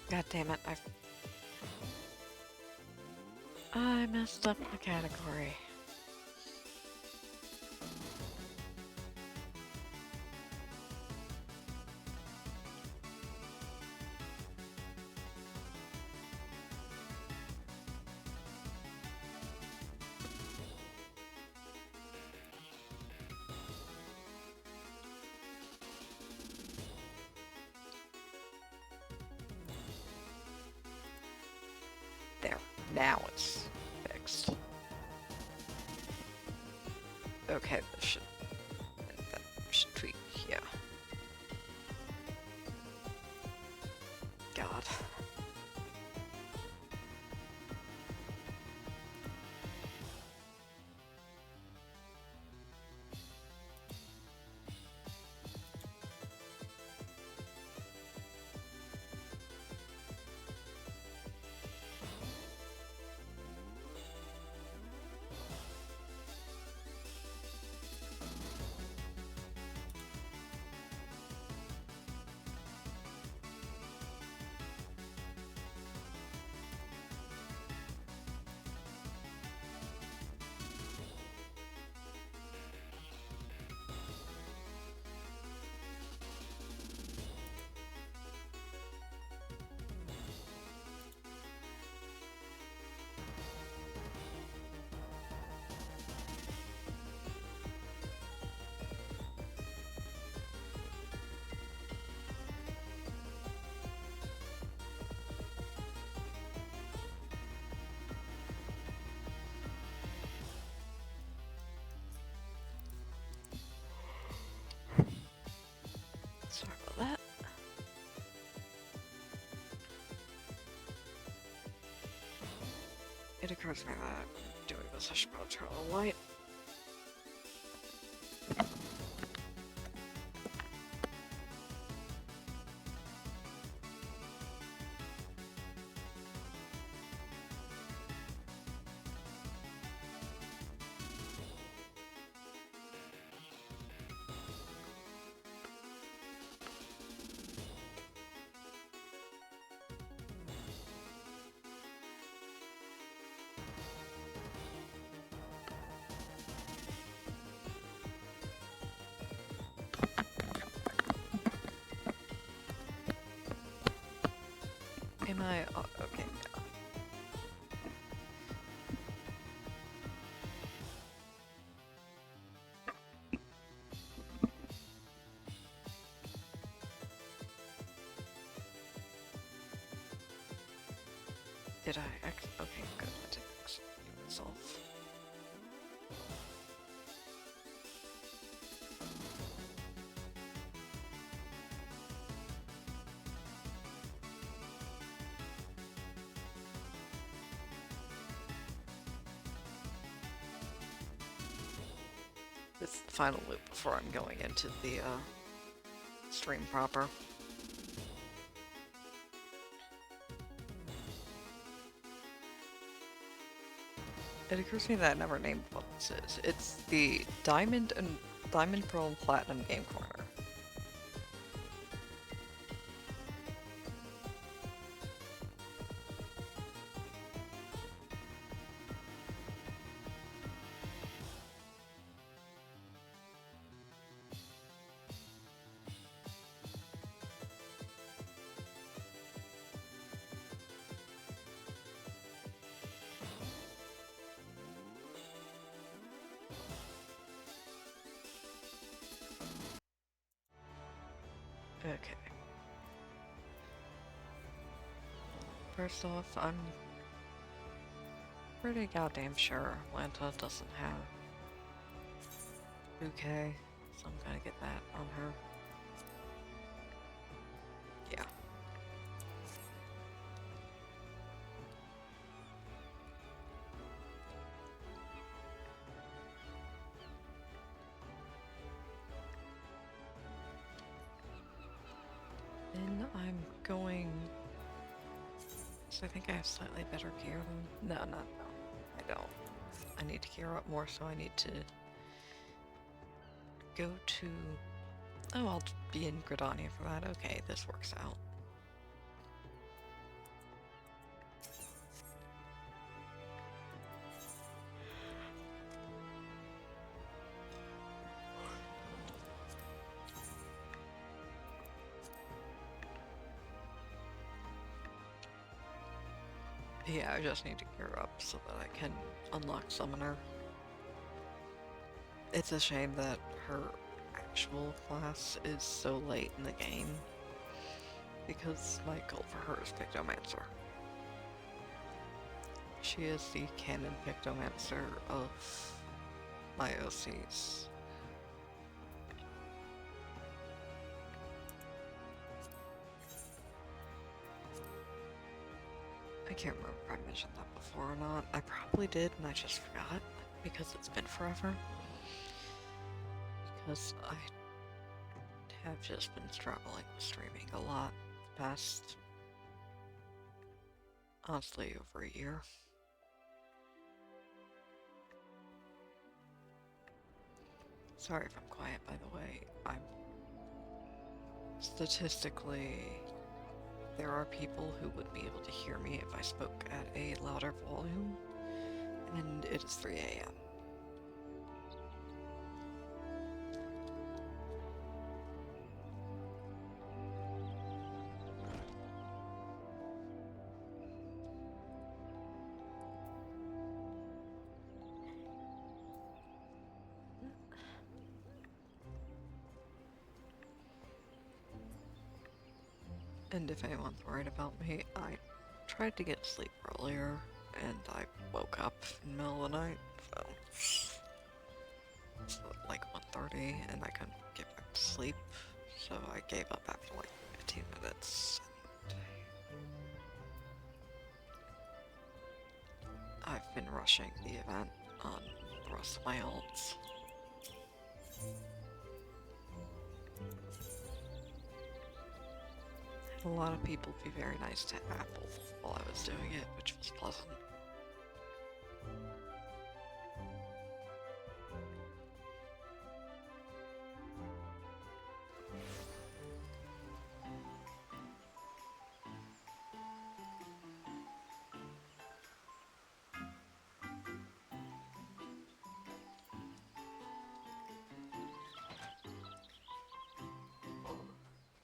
God damn it, I messed up the category. There. Now it's fixed. Okay, that should tweak, yeah. God. Sorry about that. It occurs to me that doing this, I should probably turn on the light. Am I? Oh, okay. Did I? Okay, good. I didn't actually myself. This is the final loop before I'm going into the stream proper. It occurs to me that I never named what this is. It's the Diamond, Pearl, and Platinum Game Corner. Okay. First off, I'm pretty goddamn sure Atlanta doesn't have bouquet, so I'm gonna get that on her. Yeah. Then I'm going... So I think I have slightly better gear than... No, I don't. I need to gear up more, so I need to go to... Oh, I'll be in Gridania for that. Okay, this works out. Yeah, I just need to gear up so that I can unlock Summoner. It's a shame that her actual class is so late in the game, because my goal for her is Pictomancer. She is the canon Pictomancer of my OCs. I can't remember if I mentioned that before or not. I probably did and I just forgot because it's been forever. Because I have just been struggling with streaming a lot the past, honestly, over a year. Sorry if I'm quiet, by the way. I'm statistically, there are people who would be able to hear me if I spoke at a louder volume, and it is 3 a.m. And if anyone's worried about me, I tried to get to sleep earlier, and I woke up in the middle of the night, so it's like 1:30, and I couldn't get back to sleep, so I gave up after like 15 minutes. I've been rushing the event on the rest of my ults. A lot of people be very nice to Apple while I was doing it, which was pleasant.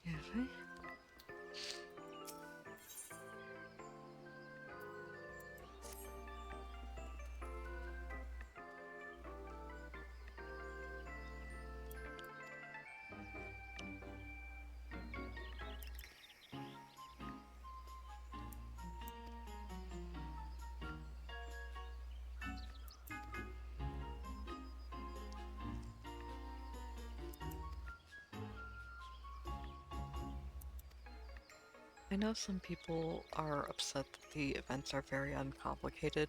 Yeah, right? I know some people are upset that the events are very uncomplicated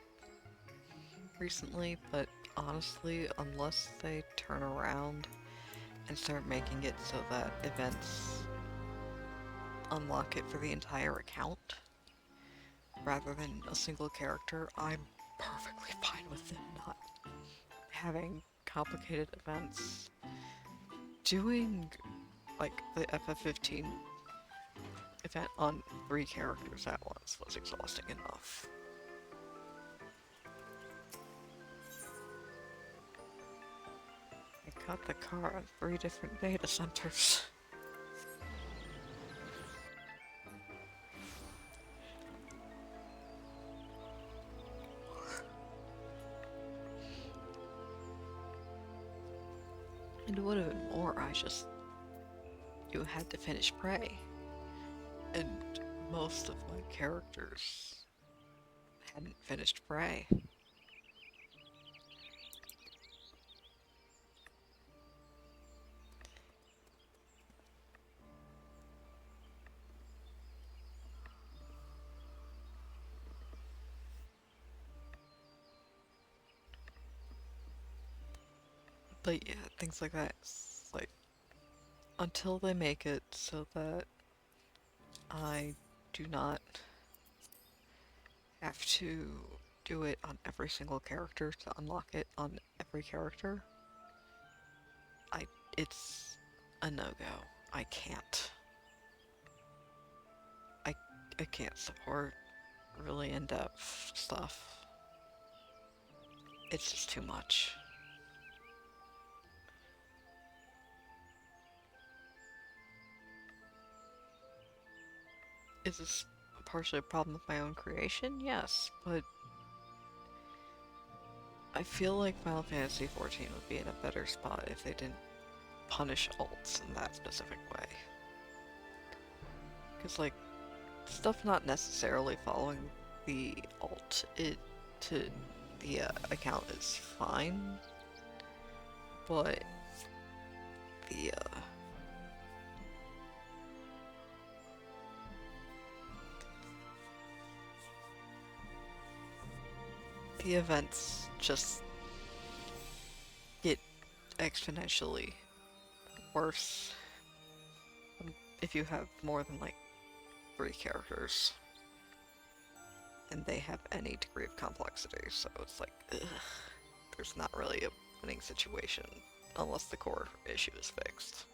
recently, but honestly, unless they turn around and start making it so that events unlock it for the entire account rather than a single character, I'm perfectly fine with them not having complicated events. Doing like the FF15 event on 3 characters at once was exhausting enough. I got the car on 3 different data centers. And it would have been more, you had to finish Prey. And most of my characters hadn't finished Prey. But yeah, things like that. It's like, until they make it so that I do not have to do it on every single character to unlock it on every character, I it's a no-go. I can't. I I can't support really in-depth stuff. It's just too much. Is this partially a problem with my own creation? Yes, but I feel like Final Fantasy XIV would be in a better spot if they didn't punish ults in that specific way. Because, like, stuff not necessarily following the ult to the account is fine, but the the events just get exponentially worse if you have more than like 3 characters and they have any degree of complexity. So it's like, ugh, there's not really a winning situation unless the core issue is fixed.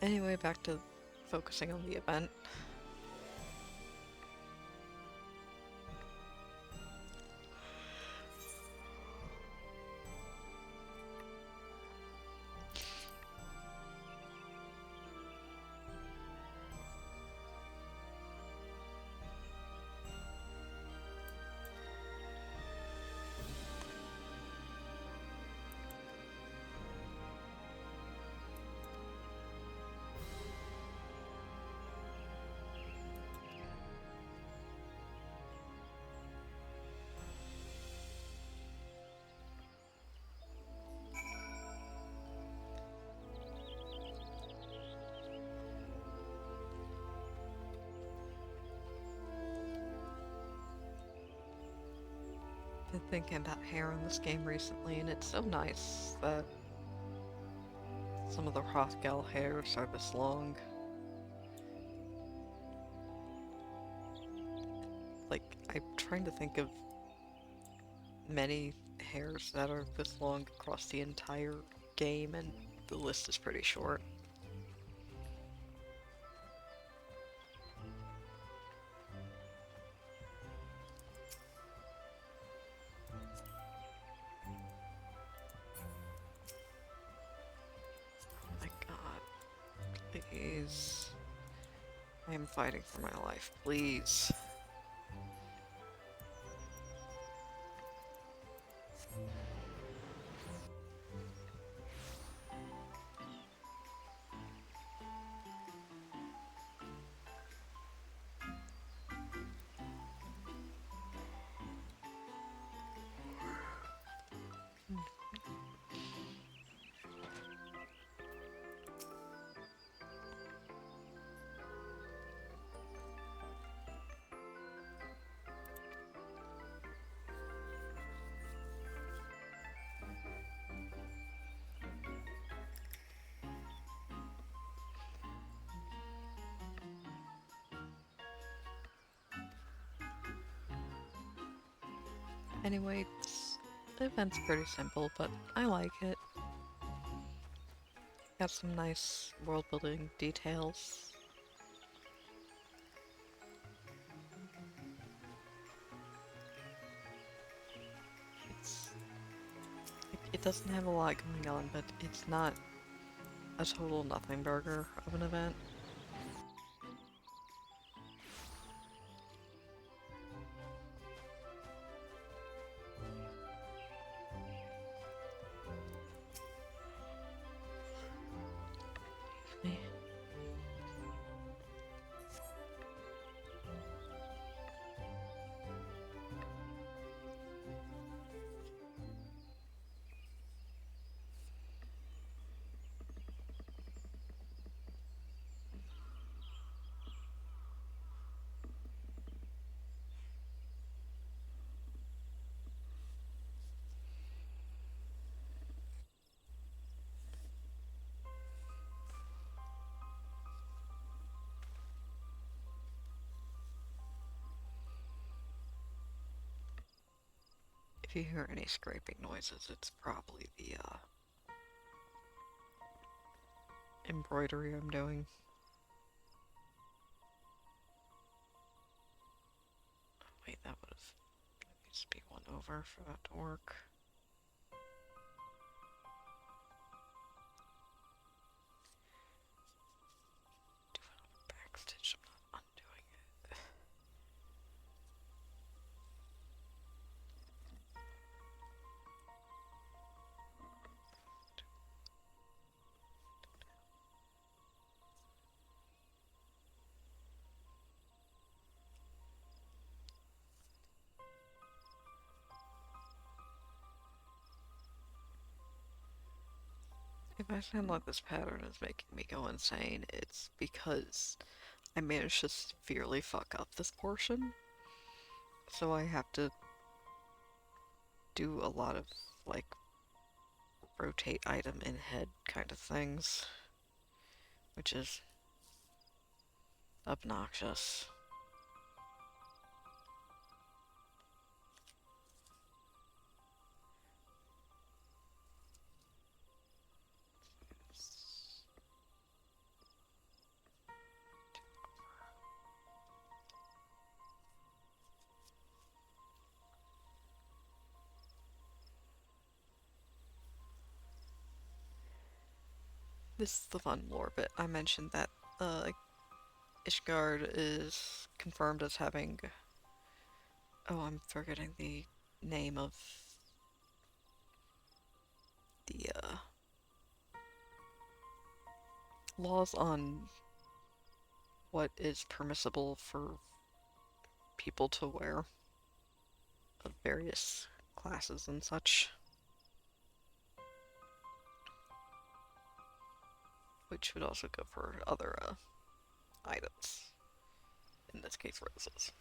Anyway, back to focusing on the event. Been thinking about hair in this game recently, and it's so nice that some of the Hrothgar hairs are this long. Like, I'm trying to think of many hairs that are this long across the entire game, and the list is pretty short. Oh my god, please. I am fighting for my life, please. Anyway, the event's pretty simple, but I like it. Got some nice world building details. It doesn't have a lot going on, but it's not a total nothing burger of an event. If you hear any scraping noises, it's probably the embroidery I'm doing. Wait, that would have needs to be one over for that to work. I sound like this pattern is making me go insane. It's because I managed to severely fuck up this portion, so I have to do a lot of, like, rotate item in head kind of things, which is obnoxious. This is the fun lore bit. I mentioned that Ishgard is confirmed as having... Oh, I'm forgetting the name of the laws on what is permissible for people to wear of various classes and such, which would also go for other items, in this case roses.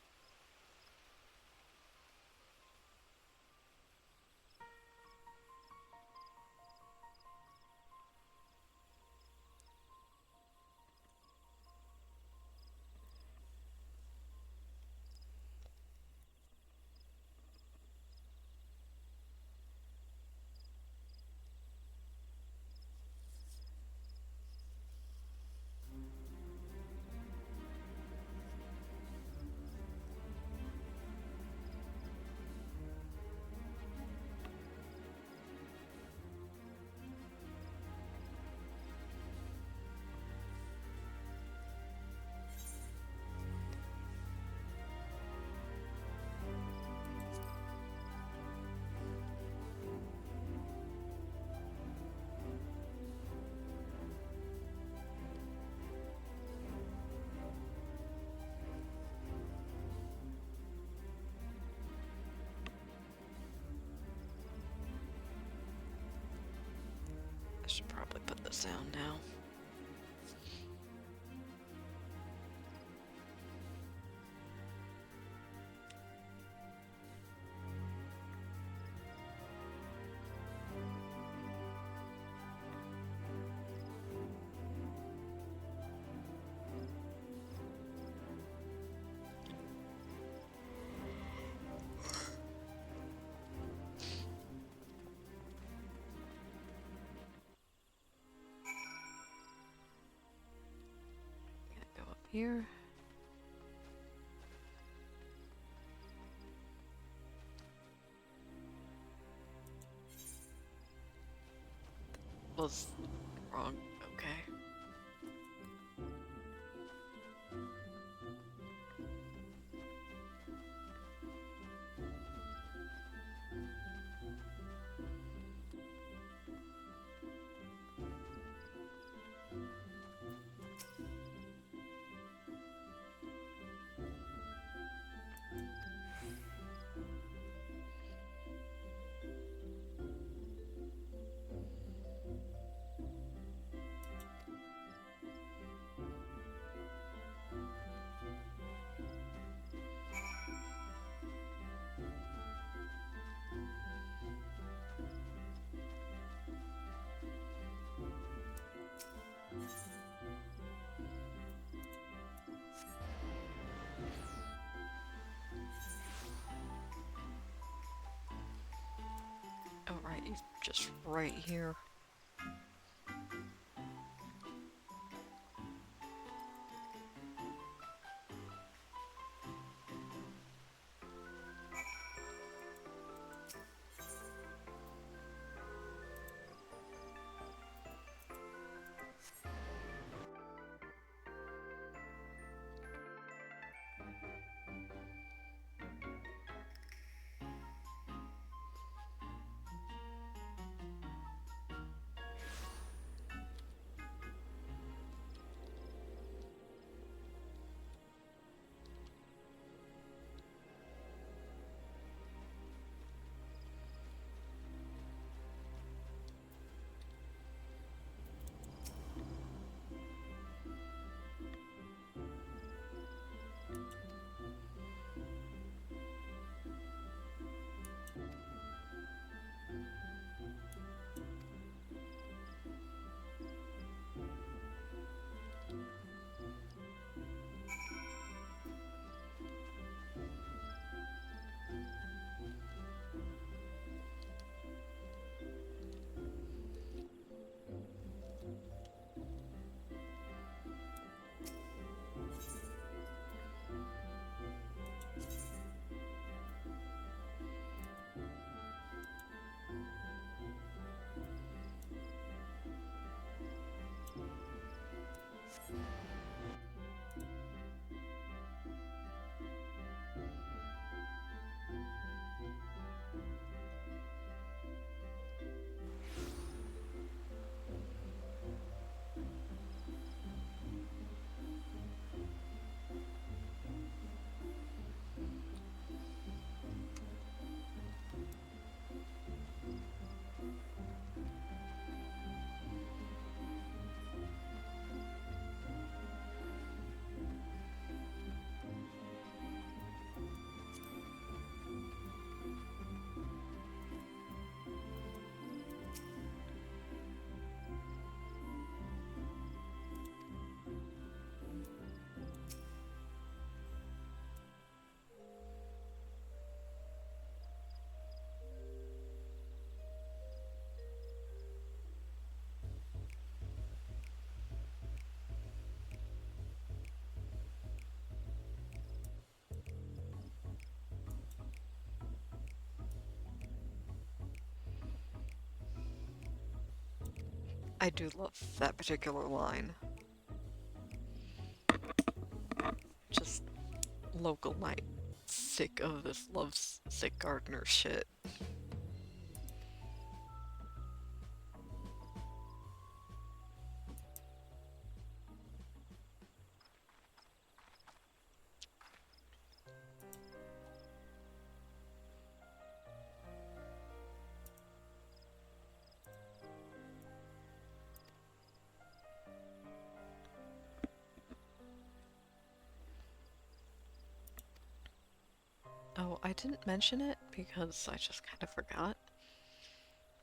I should probably put this down now. Go up here. Was wrong. Okay. Oh, right, he's just right here. I do love that particular line. Just local night. Sick of this lovesick gardener shit. Oh, I didn't mention it because I just kind of forgot.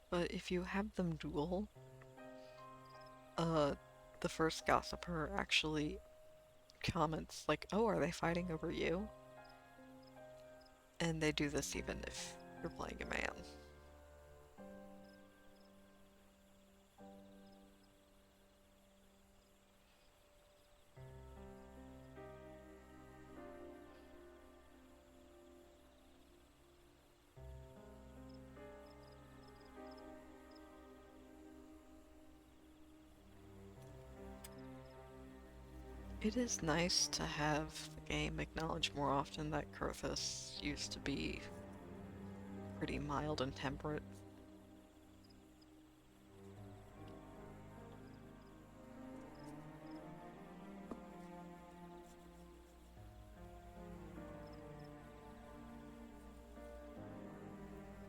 But if you have them duel, uh, the first gossiper actually comments like, "Oh, are they fighting over you?" And they do this even if you're playing a man. It is nice to have the game acknowledge more often that Kurthus used to be pretty mild and temperate.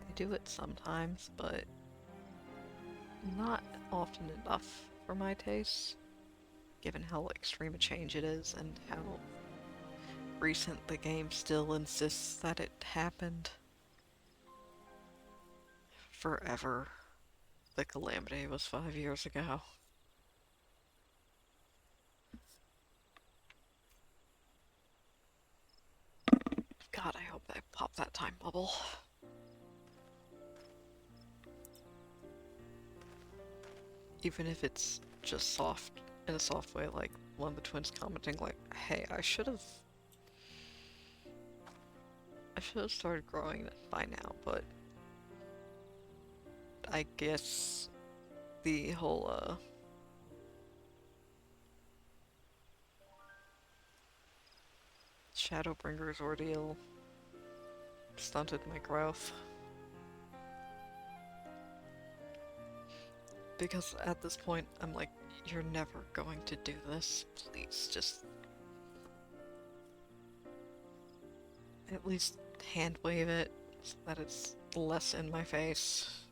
They do it sometimes, but not often enough for my taste, given how extreme a change it is and how recent the game still insists that it happened. Forever. The calamity was 5 years ago. God, I hope they pop that time bubble. Even if it's just soft, in a soft way, like one of the twins commenting like, "Hey, I should have started growing it by now," but I guess the whole Shadowbringer's ordeal stunted my growth. Because at this point, I'm like, "You're never going to do this. Please, just at least hand wave it so that it's less in my face."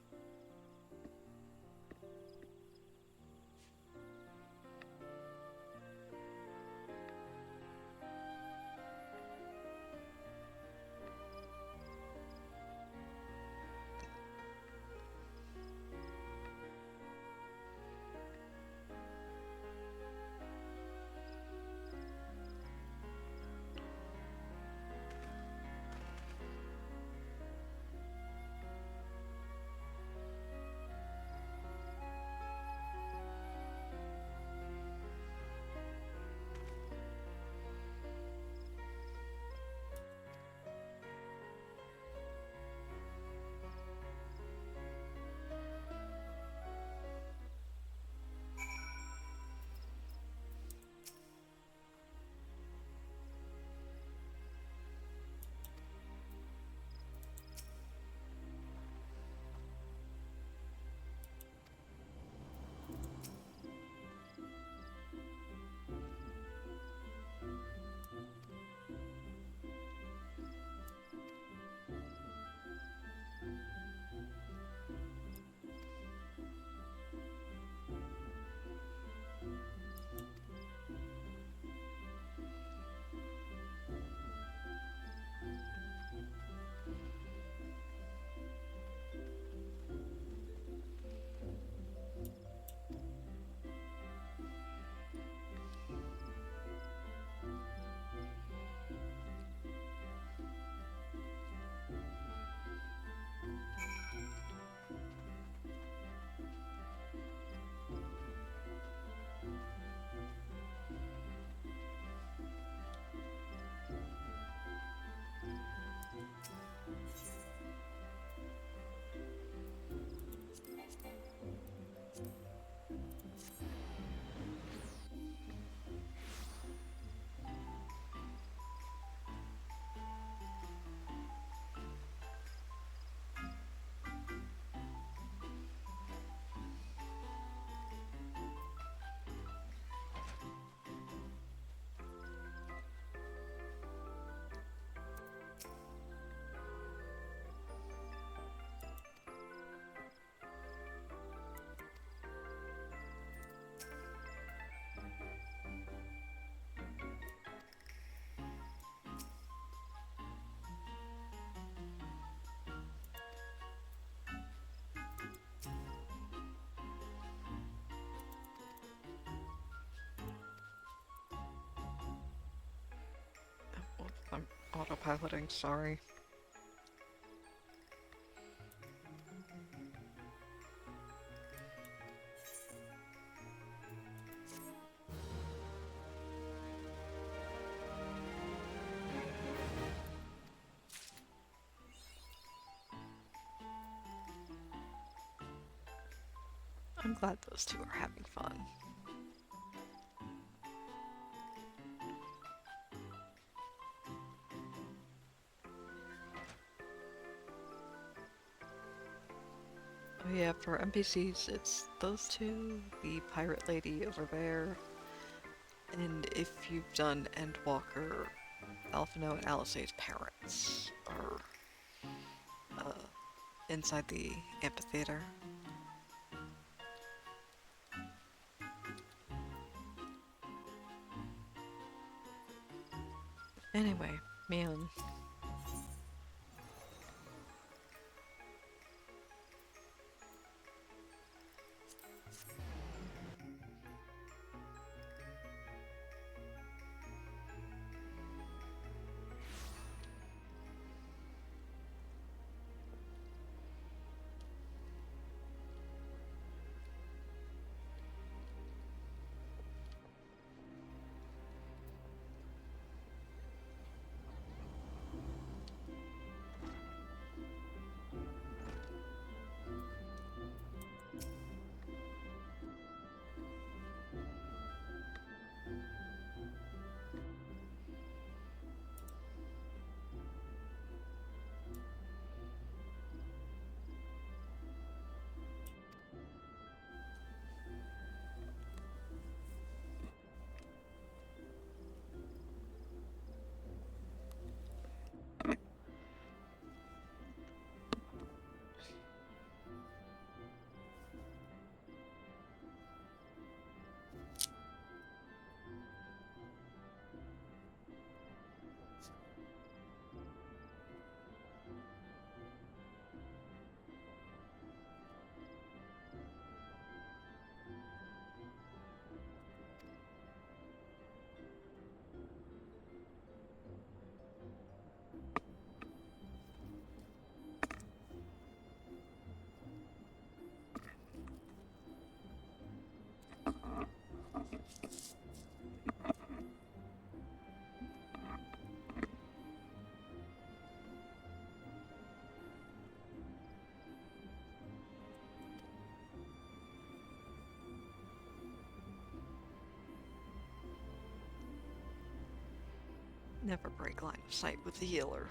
I'm autopiloting, sorry. I'm glad those two are having fun. Oh yeah, for NPCs, it's those two, the pirate lady over there, and if you've done Endwalker, Alphino and Alisae's parents are inside the amphitheater. Anyway, man. Never break line of sight with the healer.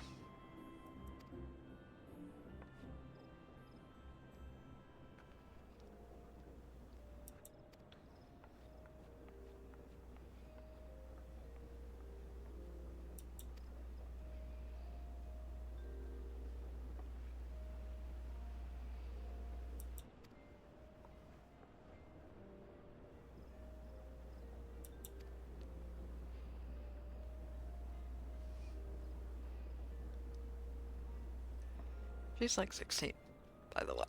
She's like 16, by the way.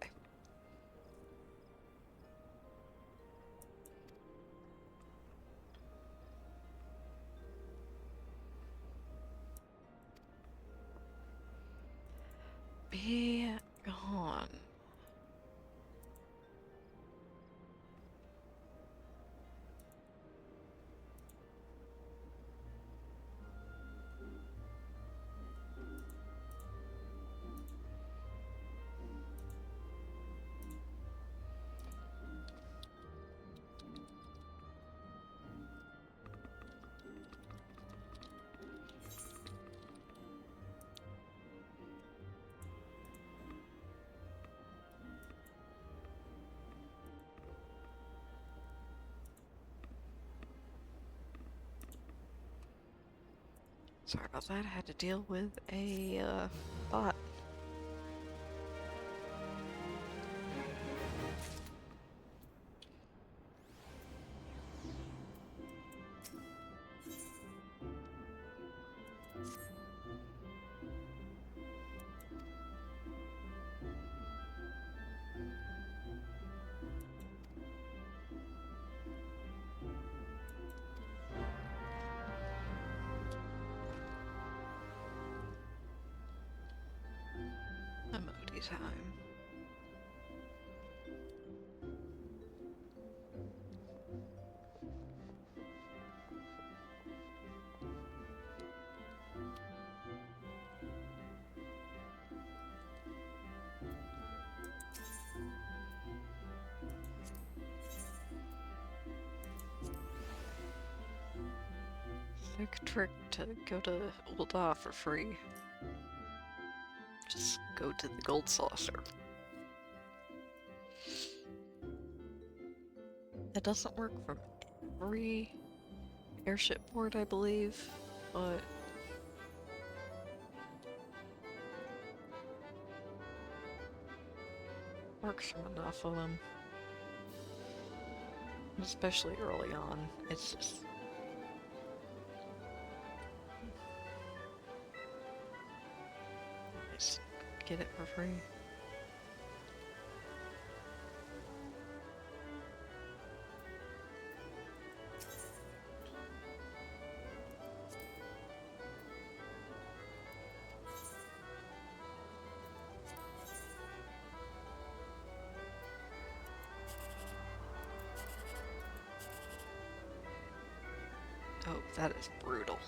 Be gone. Sorry about that, I had to deal with a bot. time. Sick trick to go to Ulda for free. Just go to the gold saucer. It doesn't work from every airship board, I believe, but works from enough of them. Especially early on. It's just get it for free. Oh, that is brutal.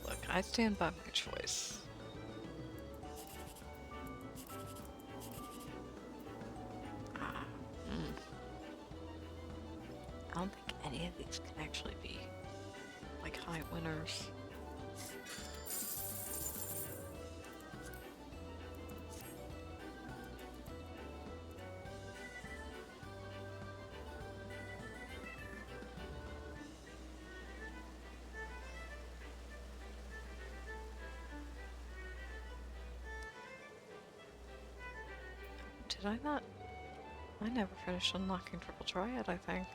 Look, I stand by my choice. Ah, I don't think any of these can actually be, like, high winners. Did I not? I never finished unlocking Triple Triad, I think.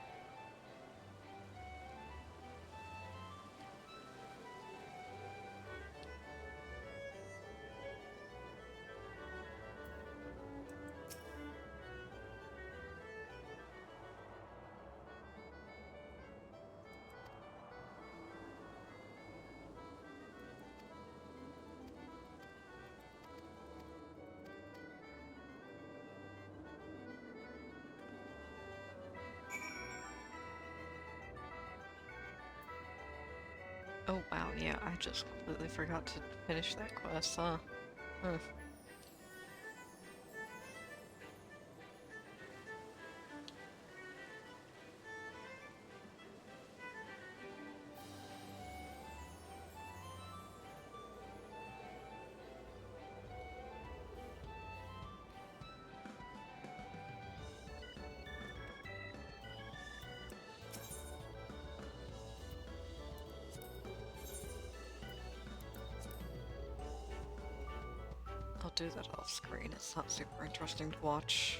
Oh wow, yeah, I just completely forgot to finish that quest, huh? Huh. I'll do that off screen, it's not super interesting to watch.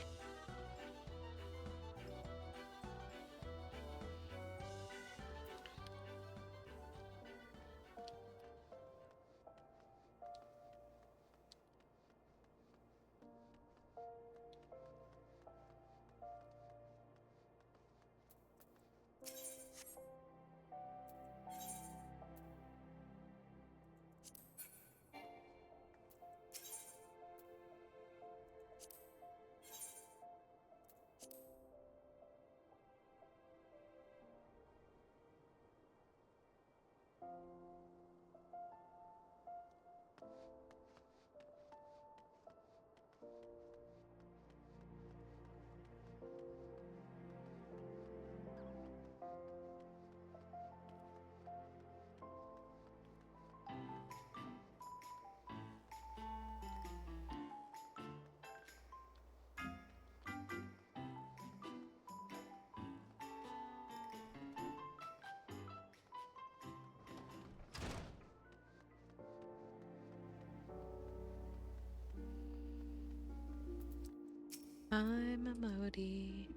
I'm a Modi.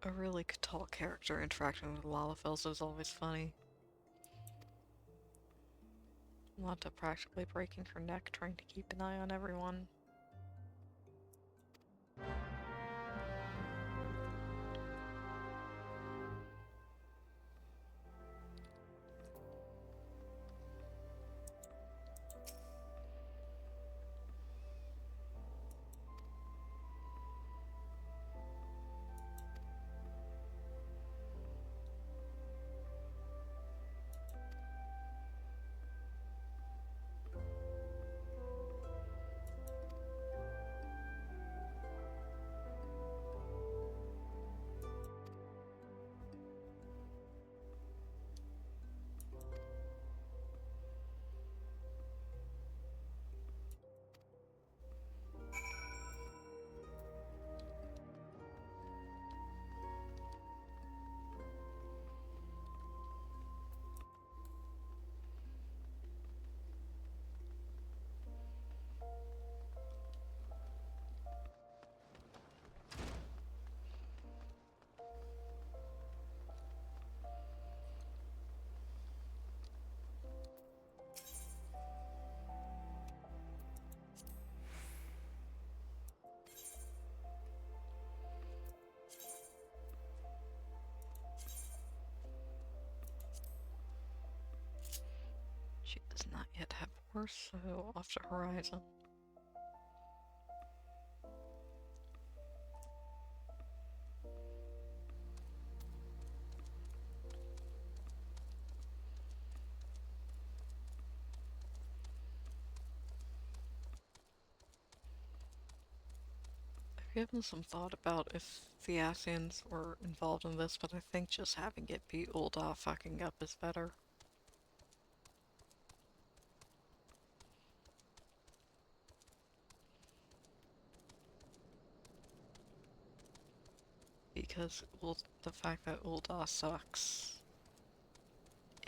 A really tall character interacting with Lalafels is always funny. Lanta practically breaking her neck trying to keep an eye on everyone. She does not yet have horse, so off to Horizon. I've given some thought about if the ascians were involved in this, but I think just having it be Ulda fucking up is better. because the fact that Ul'dah sucks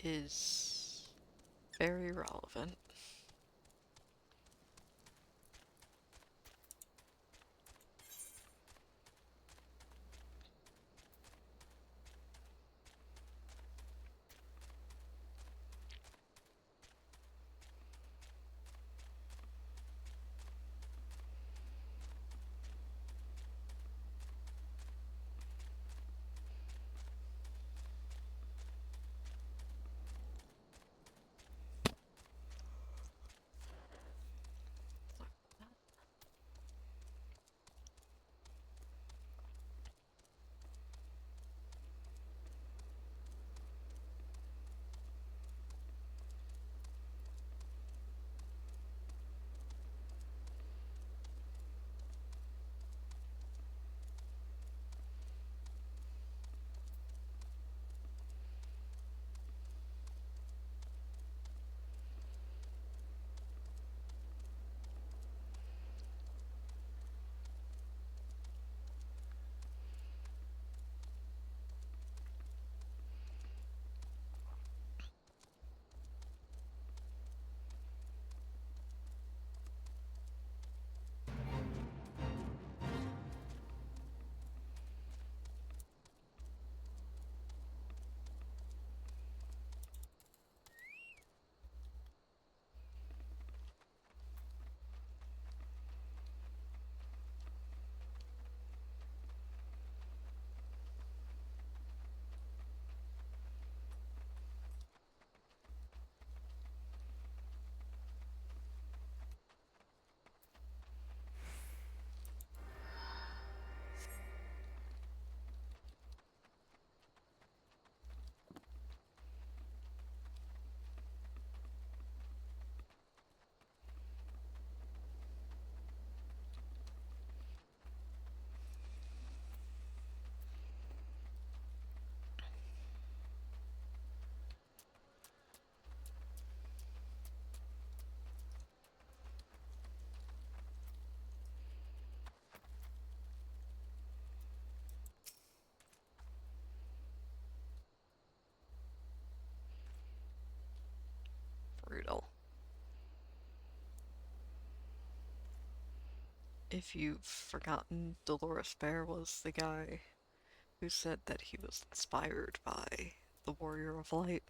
is very relevant. Brutal. If you've forgotten, Dolores Bear was the guy who said that he was inspired by the Warrior of Light.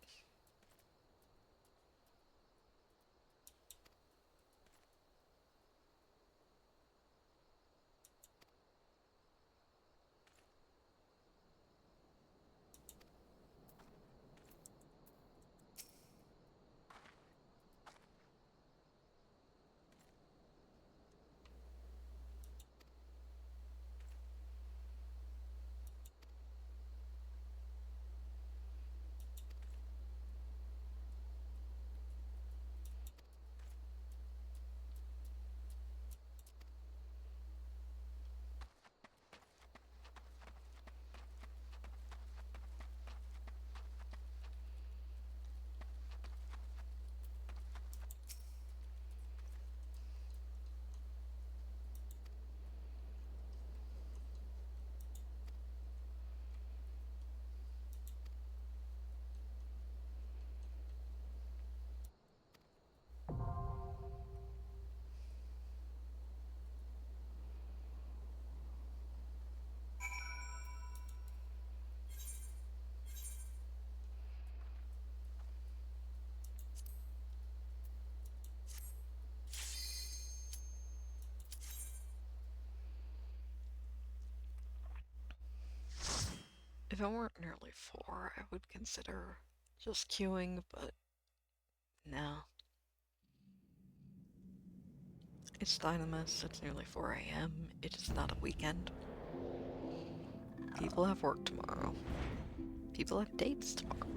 If it weren't nearly 4, I would consider just queuing, but no. It's Dynamis, it's nearly 4 a.m., it is not a weekend. People have work tomorrow. People have dates tomorrow.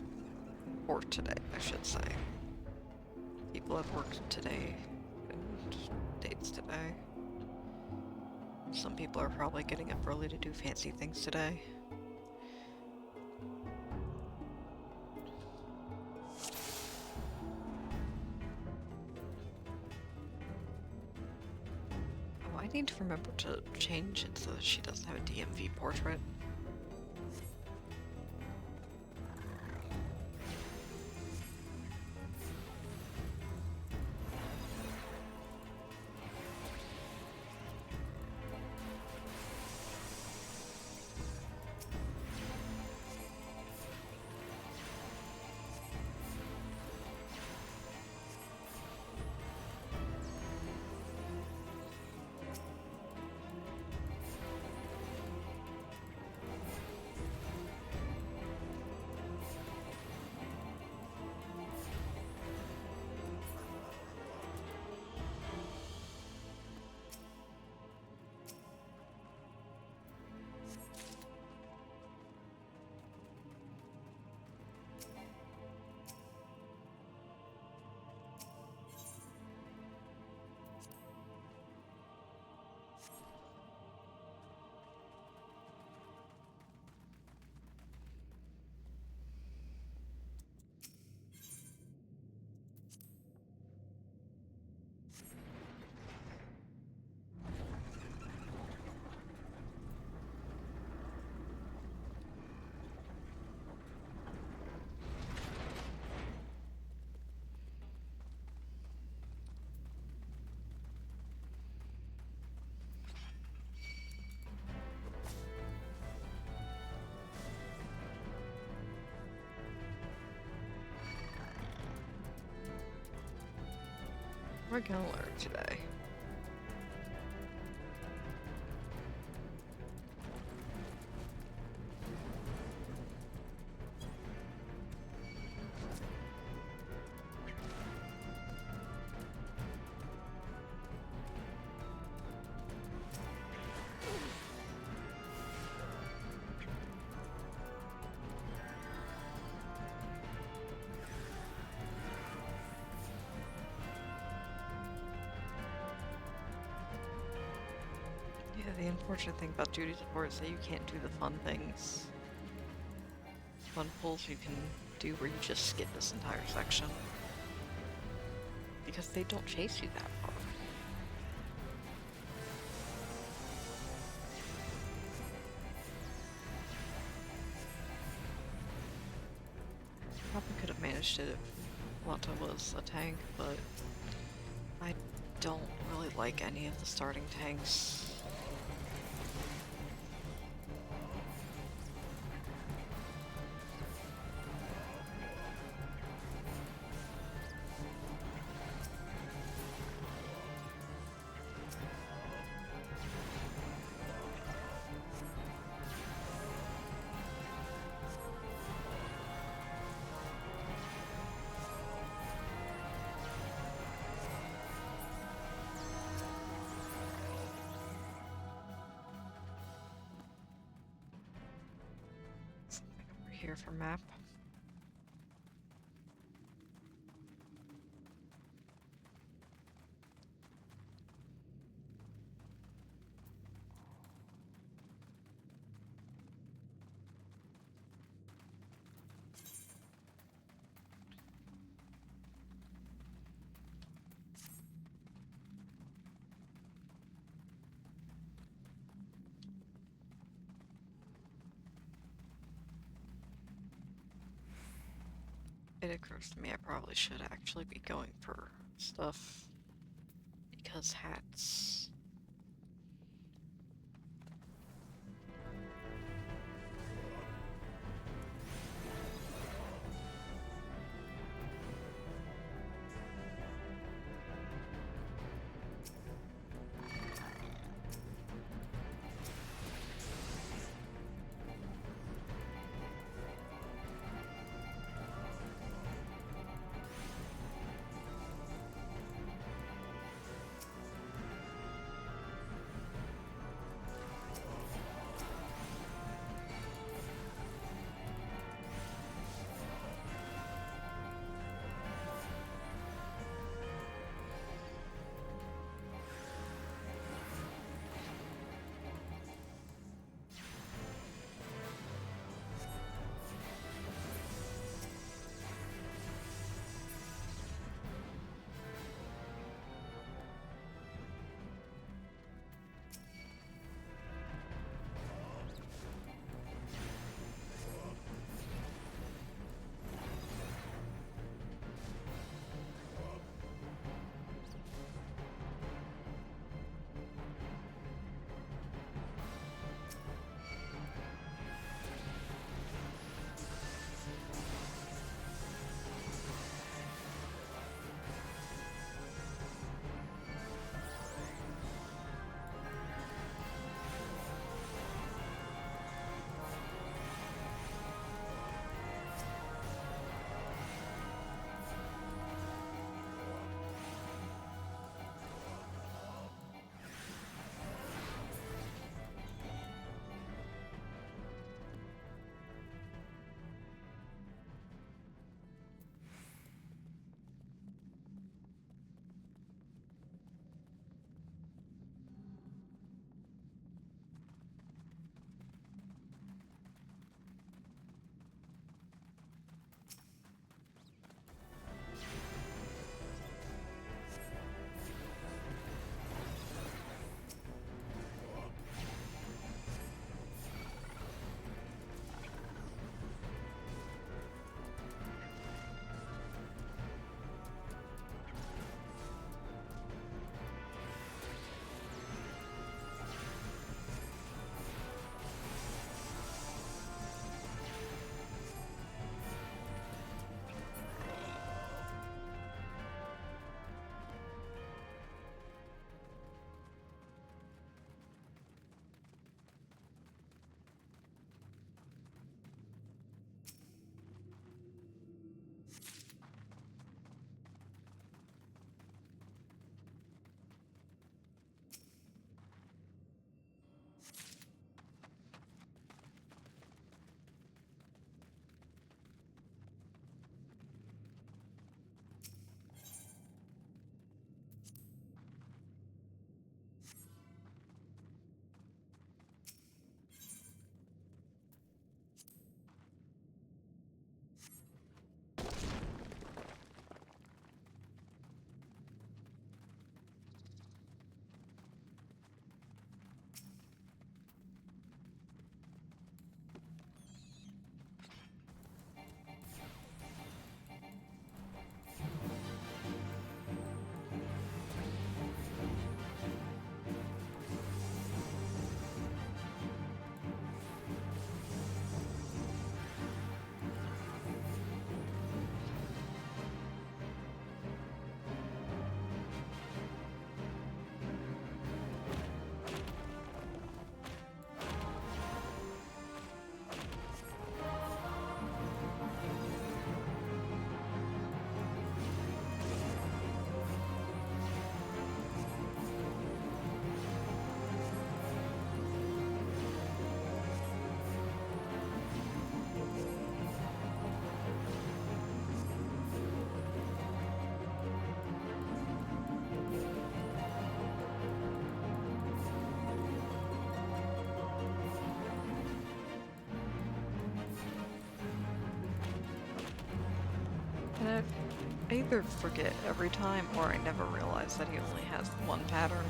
Or today, I should say. People have work today and dates today. Some people are probably getting up early to do fancy things today. Oh, I need to remember to change it so that she doesn't have a DMV portrait. What am I gonna learn today? Yeah, the unfortunate thing about duty support is that you can't do the fun things. Fun pulls you can do where you just skip this entire section. Because they don't chase you that far. Probably could have managed it if Wanta was a tank, but I don't really like any of the starting tanks. Something over here for map. It occurs to me I probably should actually be going for stuff because hats. And I either forget every time or I never realize that he only has one pattern.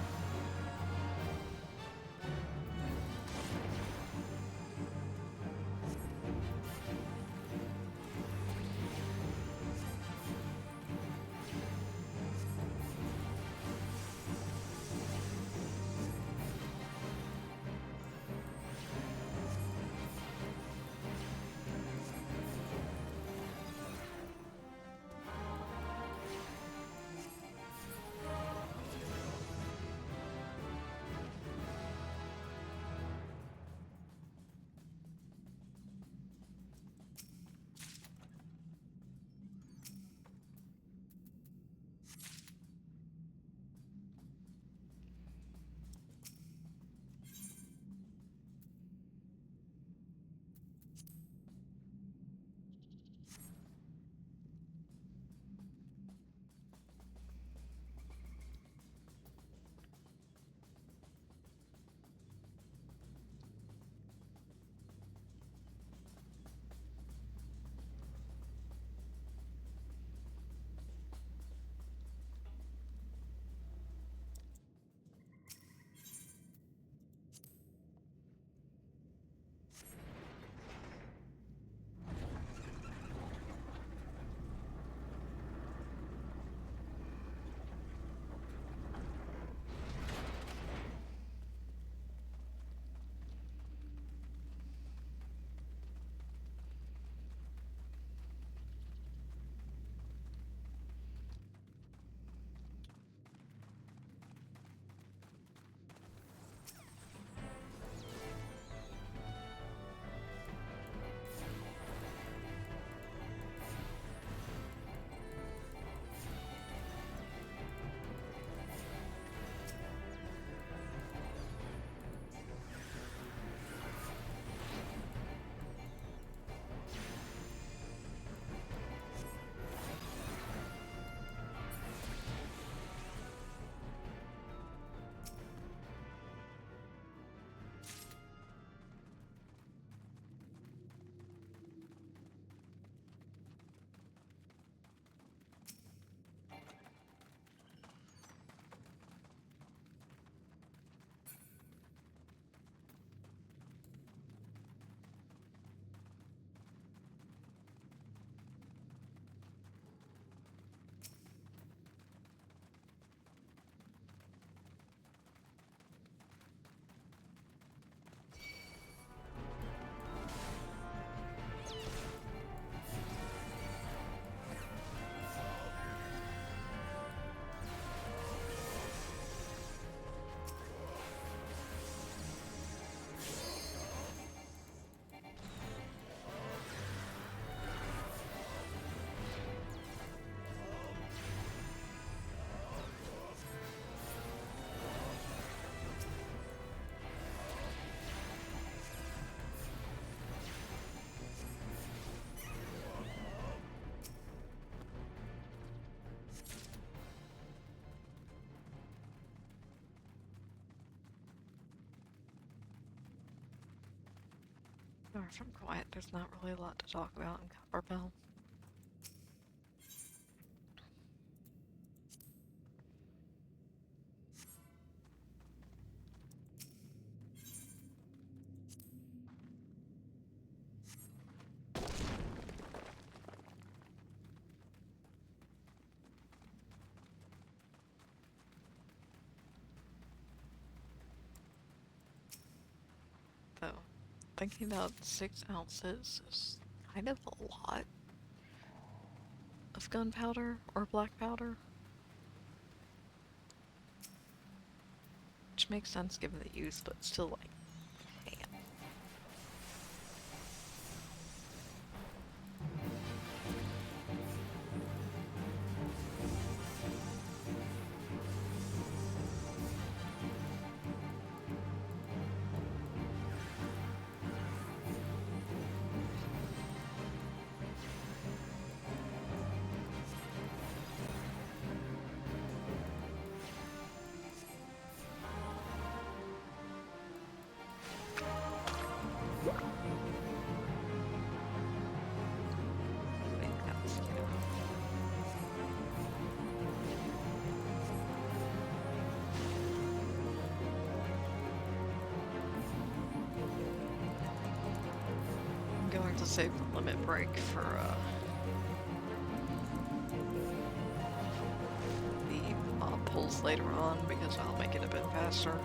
Or if I'm quiet, there's not really a lot to talk about in Copperbell. Though, thinking about 6 ounces is kind of a lot of gunpowder or black powder. Which makes sense given the use, but still, like, man. going to save the limit break for the pulls later on because I'll make it a bit faster.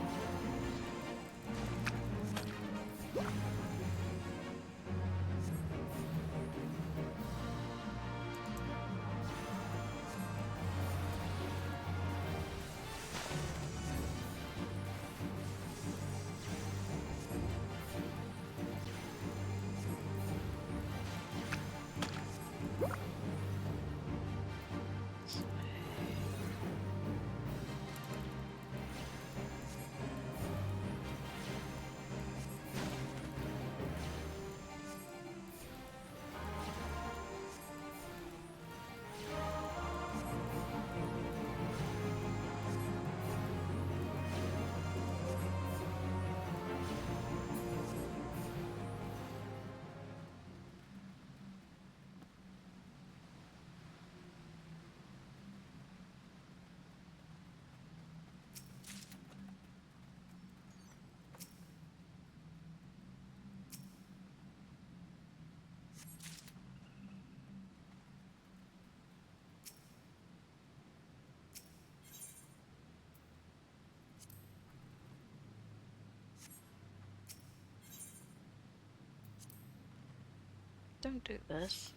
Don't do this.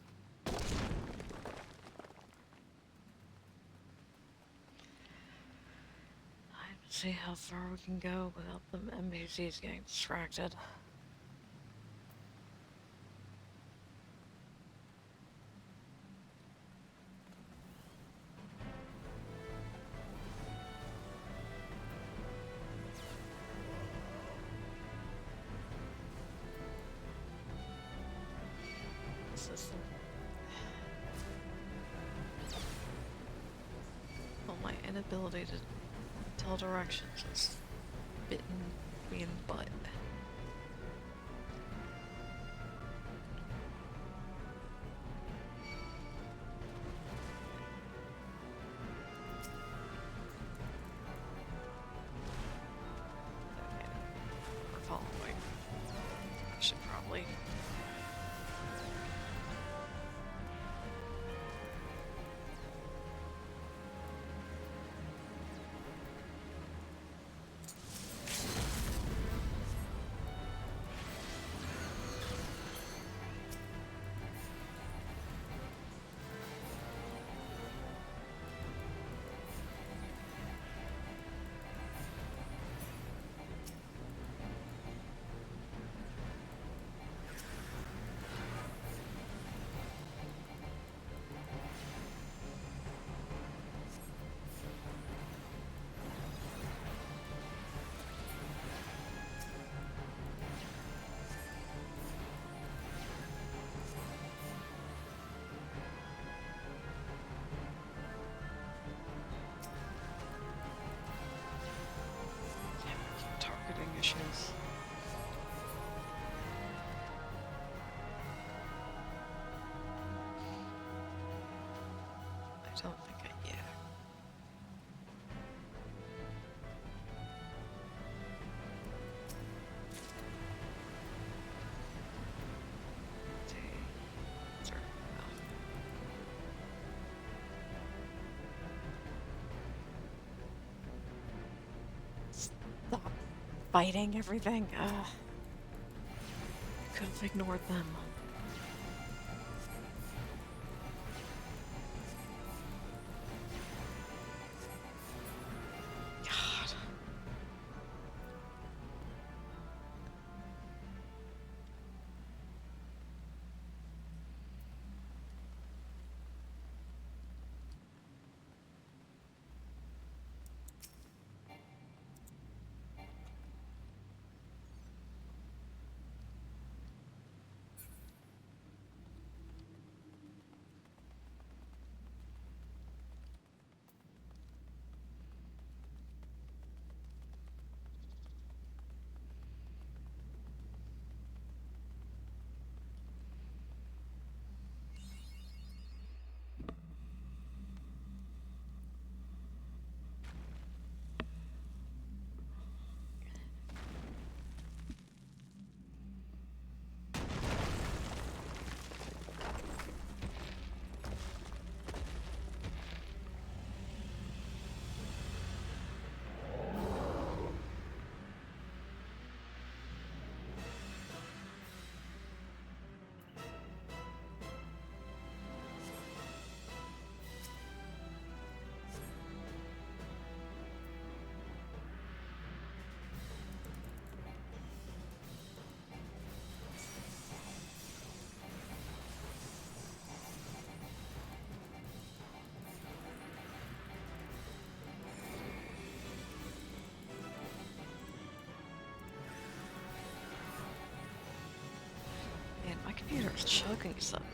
See how far we can go without the NPCs getting distracted. This is well, my inability to tell directions is bitten me in the butt. Okay, we're following. I should probably. Targeting issues. I don't think yeah. Stop fighting everything. Could have ignored them. God. Computer's chugging suddenly.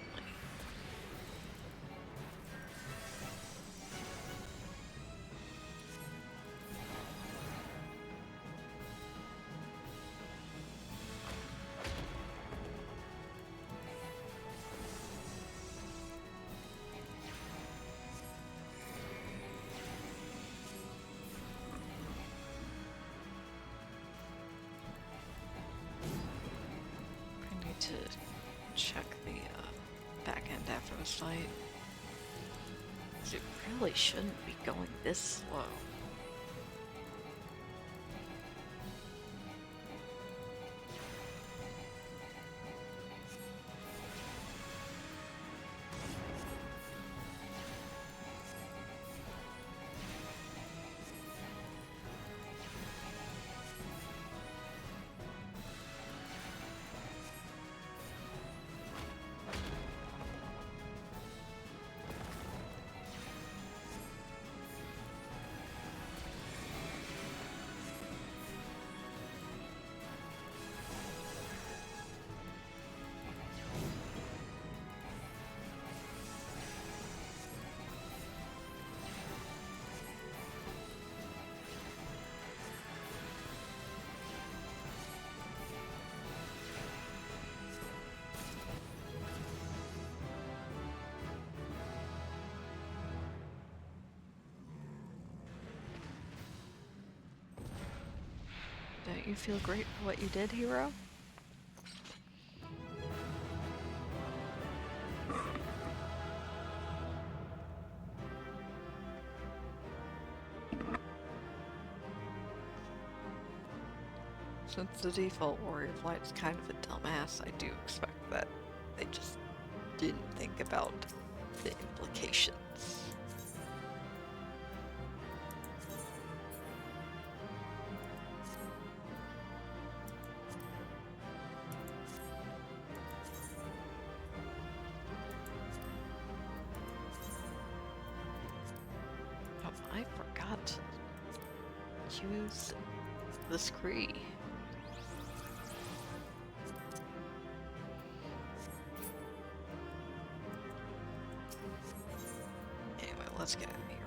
I need to check the back end after this fight. 'Cause it really shouldn't be going this slow. Don't you feel great for what you did, hero? Since the default warrior flight's kind of a dumbass, I do expect that they just didn't think about the implications. Oh, I forgot to use the scree. Anyway, let's get out of here.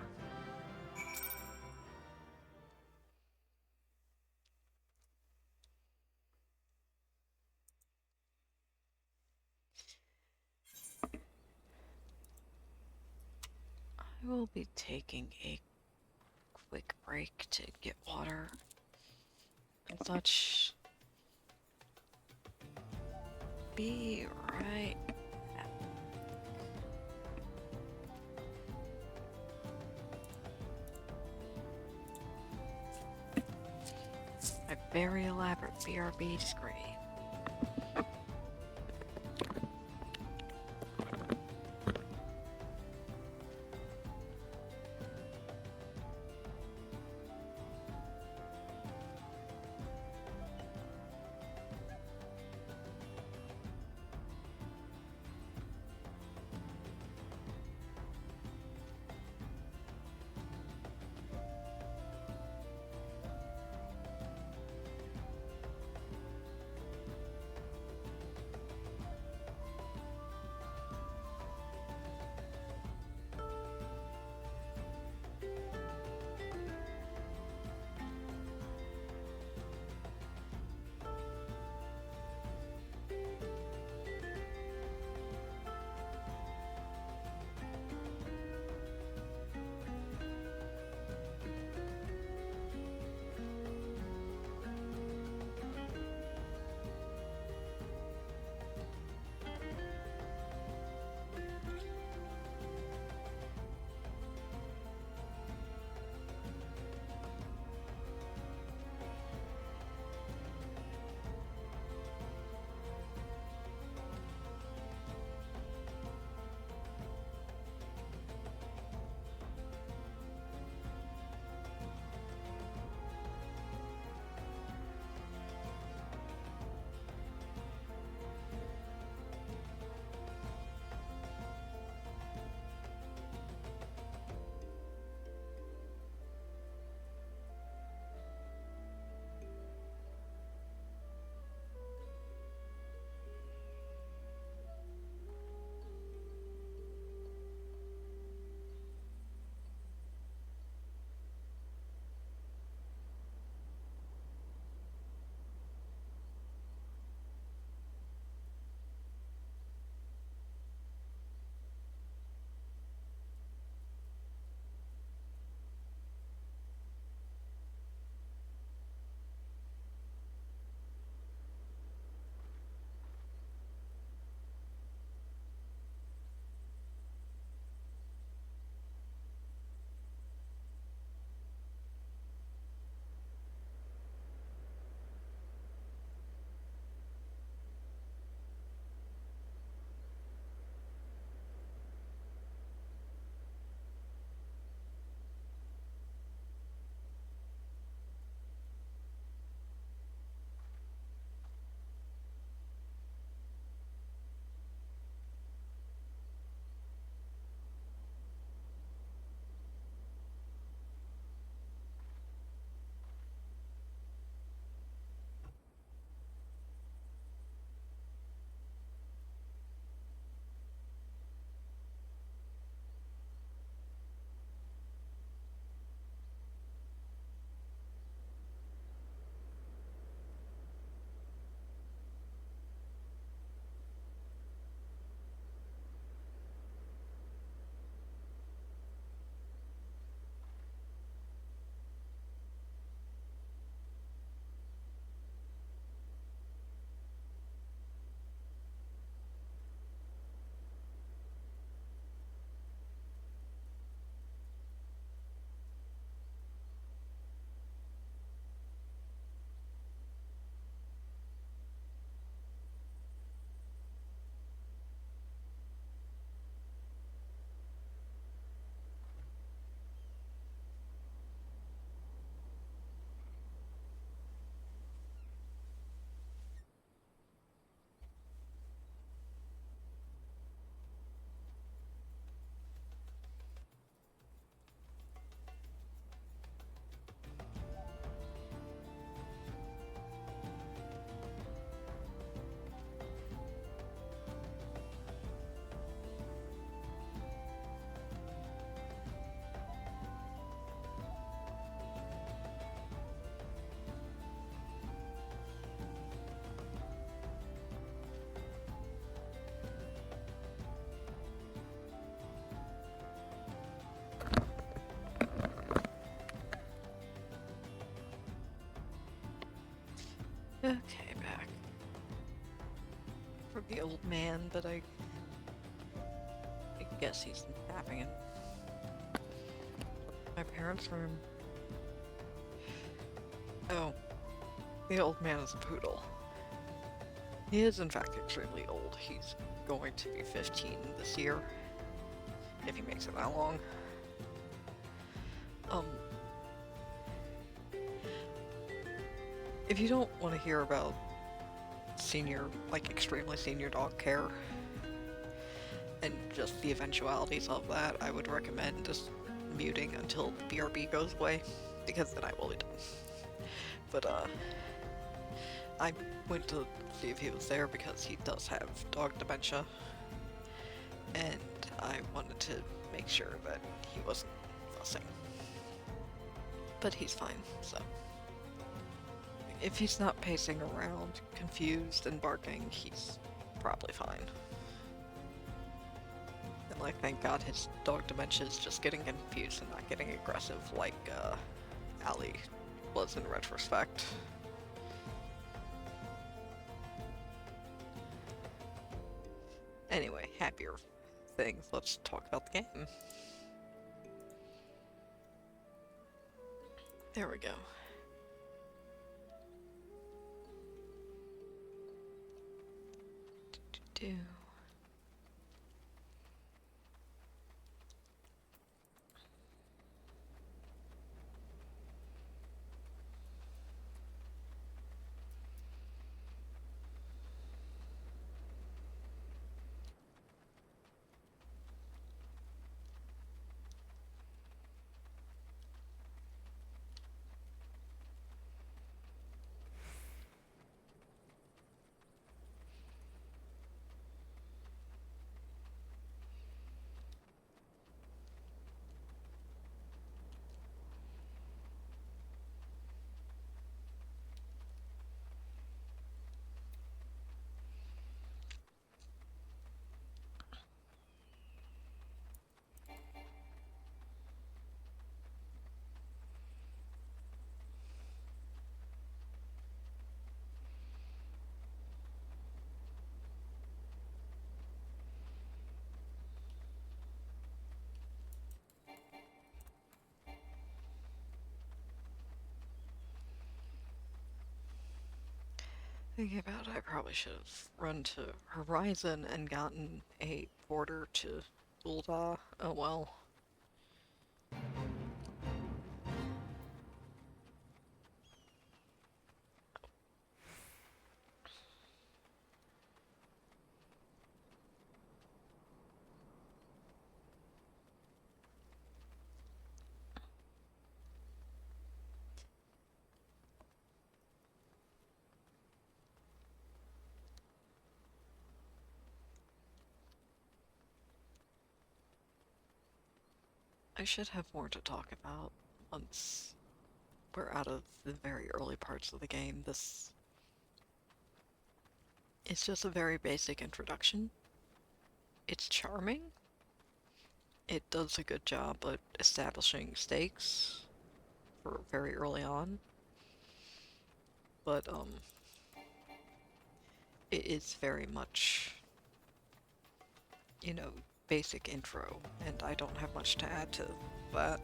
I will be taking a quick break to get water and such. Be right back. A very elaborate BRB screen. Okay, back. For the old man that I guess he's napping in my parents' room. Oh, the old man is a poodle. He is, in fact, extremely old. He's going to be 15 this year, if he makes it that long. If you don't want to hear about senior, like extremely senior dog care, and just the eventualities of that, I would recommend just muting until the BRB goes away, because then I will be done. But, I went to see if he was there because he does have dog dementia, and I wanted to make sure that he wasn't fussing. But he's fine, so. If he's not pacing around, confused and barking, he's probably fine. And like, thank God his dog dementia is just getting confused and not getting aggressive like, Allie was in retrospect. Anyway, happier things. Let's talk about the game. There we go. Do. Thinking about it, I probably should have run to Horizon and gotten a border to Ulda. Oh well. I should have more to talk about once we're out of the very early parts of the game. It's just a very basic introduction. It's charming. It does a good job at establishing stakes for very early on. But, it is very much, you know, basic intro, and I don't have much to add to that.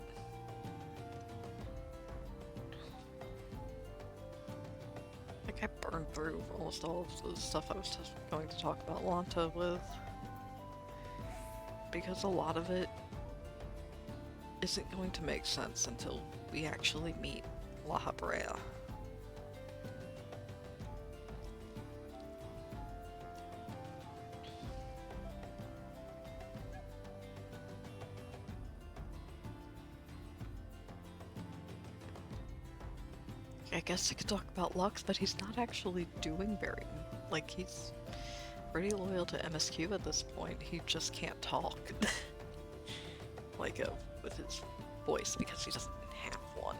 Like, I burned through almost all of the stuff I was just going to talk about Lanta with, because a lot of it isn't going to make sense until we actually meet La Habrea. I guess I could talk about Lux, but he's not actually doing very... Like, he's pretty loyal to MSQ at this point. He just can't talk. Like, with his voice, because he doesn't have one.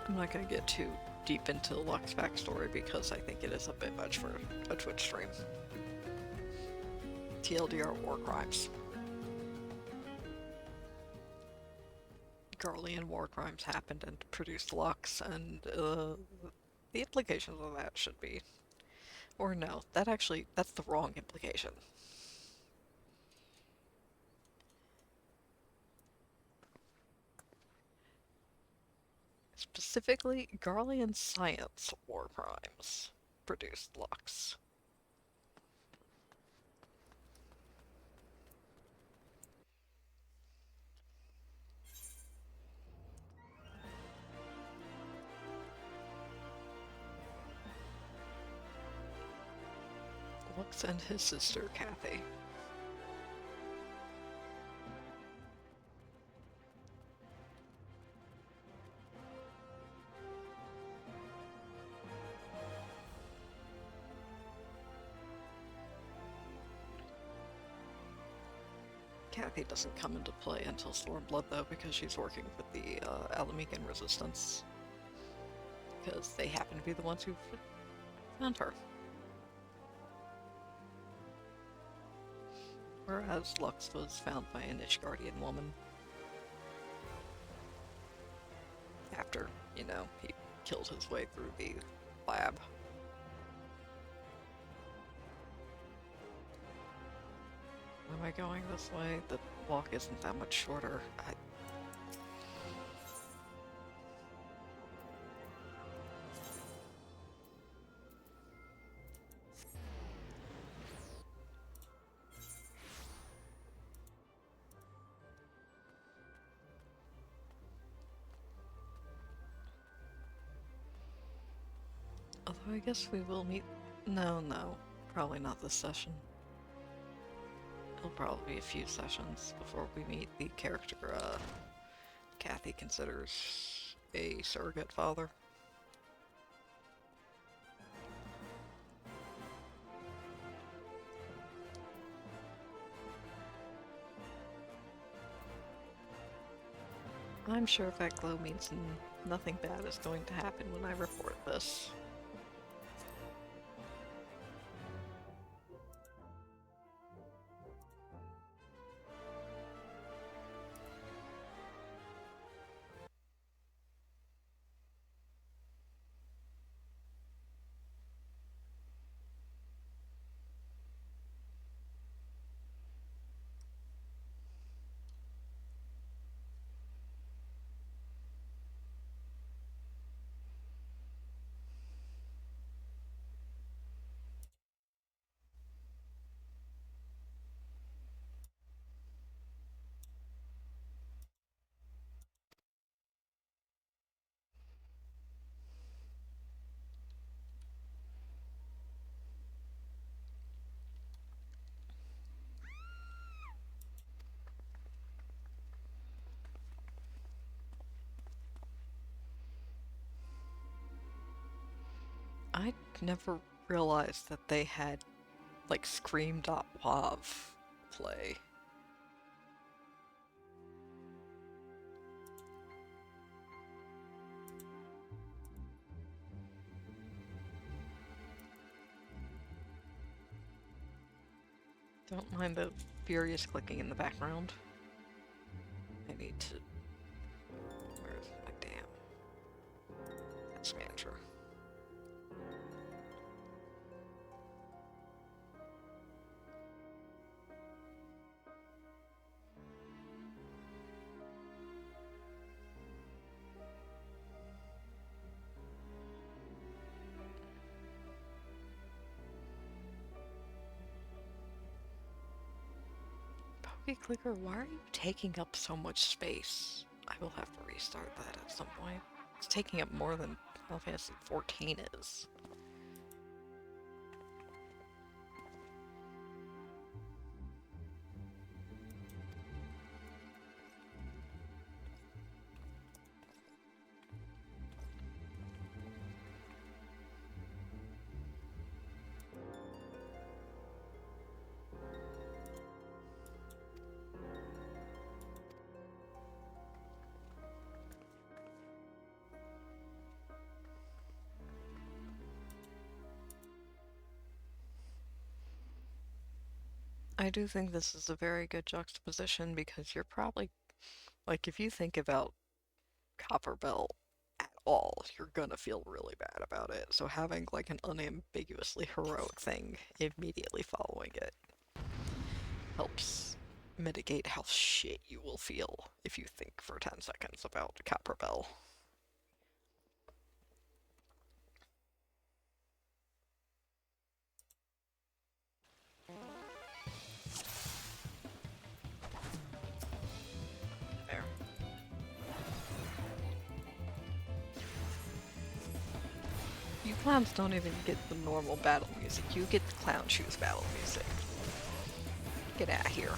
I'm not gonna get too deep into Luck's backstory because I think it is a bit much for a Twitch stream. TLDR war crimes. Garlean war crimes happened and produced Lux, and the implications of that should be... Or no, that's the wrong implication. Specifically, Garlean science war crimes produced Lux. Lux and his sister, Kathy. Kathy doesn't come into play until Stormblood, though, because she's working with the Alamican Resistance. Because they happen to be the ones who found her. Whereas Lux was found by an Ishgardian woman. After, you know, he killed his way through the lab. Am I going this way? The walk isn't that much shorter. Although I guess we will meet... No, probably not this session. It'll probably be a few sessions before we meet the character Kathy considers a surrogate father. I'm sure that glow means nothing bad is going to happen when I report this. I never realized that they had, like, Scream.wav play. Don't mind the furious clicking in the background. I need to... Where's my damn... That's manager. Clicker, why are you taking up so much space? I will have to restart that at some point. It's taking up more than Final Fantasy XIV is. do think this is a very good juxtaposition because you're probably, like, if you think about Copper Belt at all, you're gonna feel really bad about it. So having, like, an unambiguously heroic thing immediately following it helps mitigate how shit you will feel if you think for 10 seconds about Copper Bell. There. You clowns don't even get the normal battle music. You get the clown shoes battle music. Get out of here.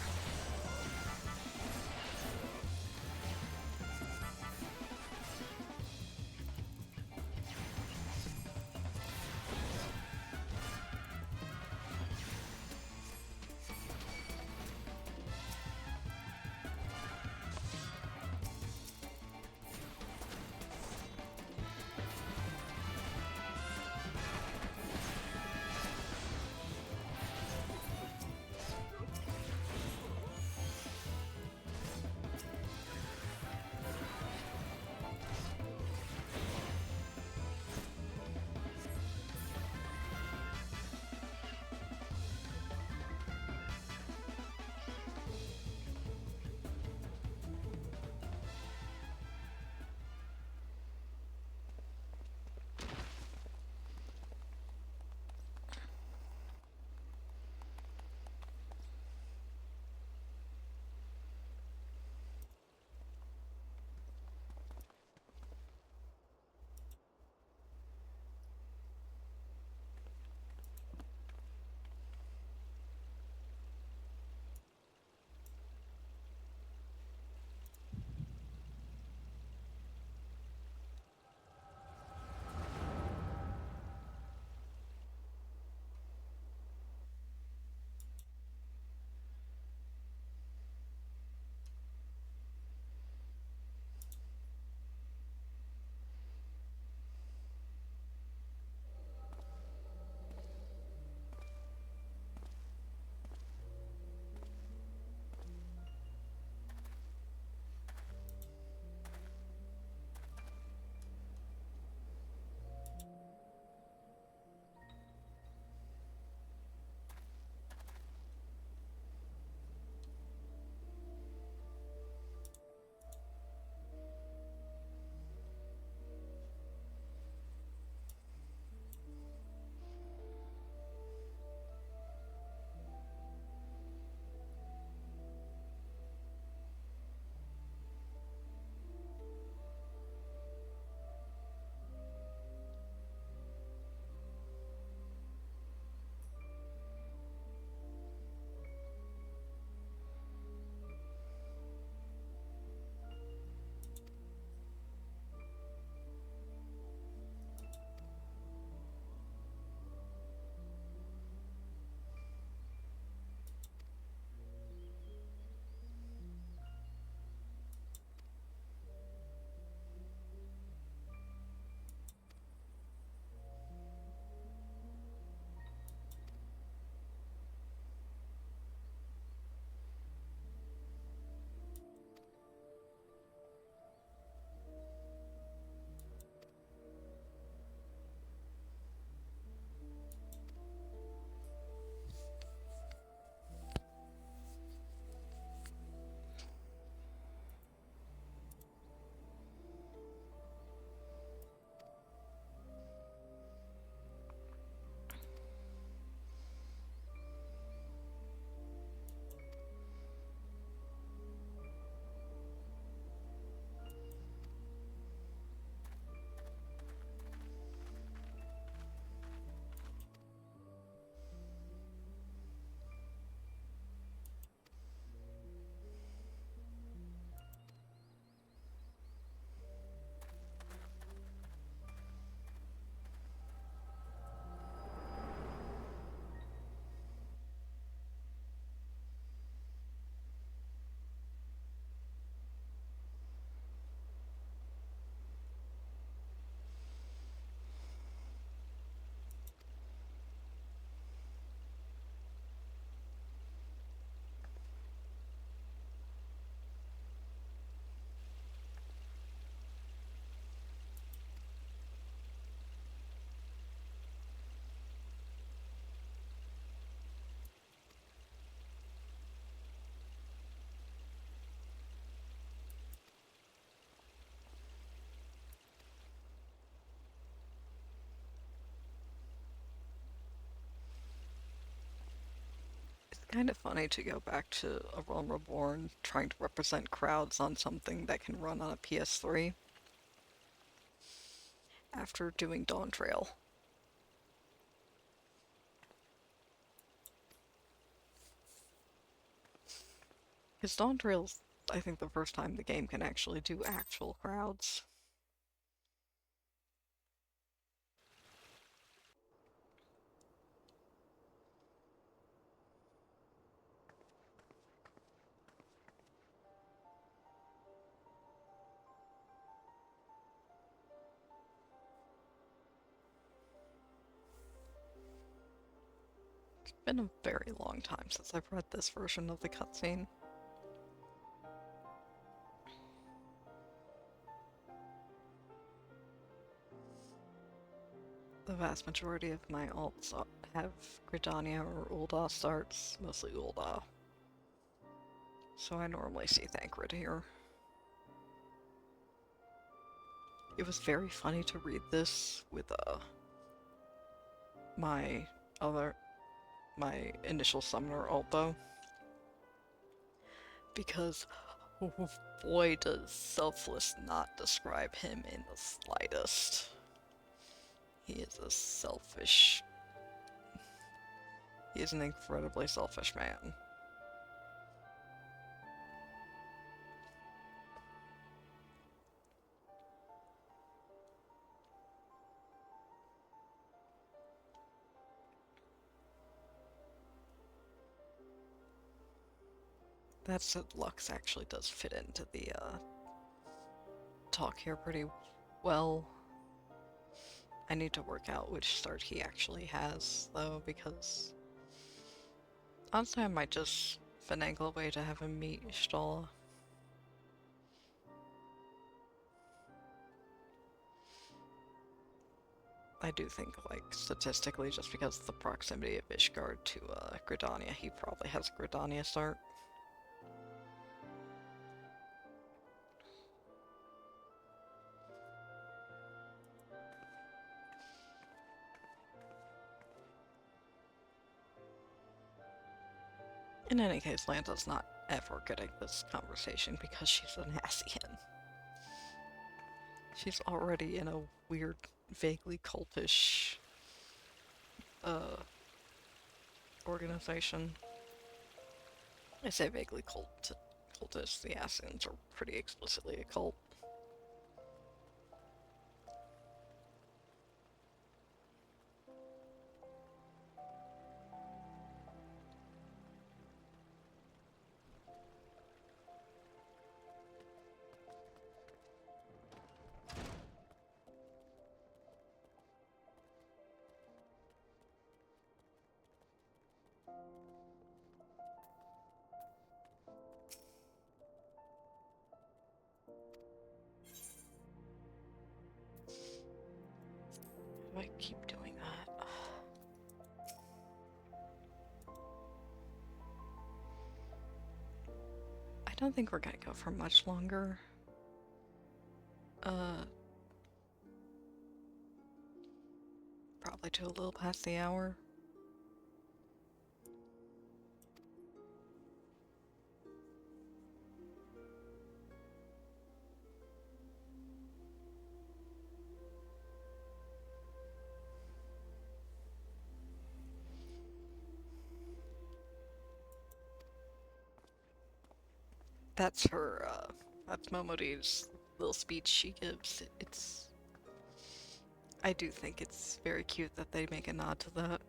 Kind of funny to go back to A Realm Reborn trying to represent crowds on something that can run on a PS3 after doing Dawn Trail. Because Dawn Trail's, I think, the first time the game can actually do actual crowds. It's been a very long time since I've read this version of the cutscene. The vast majority of my alts have Gridania or Ul'dah starts, mostly Ul'dah. So I normally see Thancred here. It was very funny to read this with my initial summoner alt though, because oh boy does Selfless not describe him in the slightest. He is an incredibly selfish man. That said, Lux actually does fit into the talk here pretty well. I need to work out which start he actually has, though, because honestly I might just finagle a way to have him meet Y'shtola. I do think, like, statistically, just because of the proximity of Ishgard to Gridania, he probably has a Gridania start. In any case, Landa's not ever getting this conversation because she's an ascian. She's already in a weird, vaguely cultish organization. I say vaguely cultish. The Ascians are pretty explicitly a cult. Do I keep doing that? I don't think we're gonna go for much longer. Probably to a little past the hour. That's her, that's Momodi's little speech she gives. I do think it's very cute that they make a nod to that.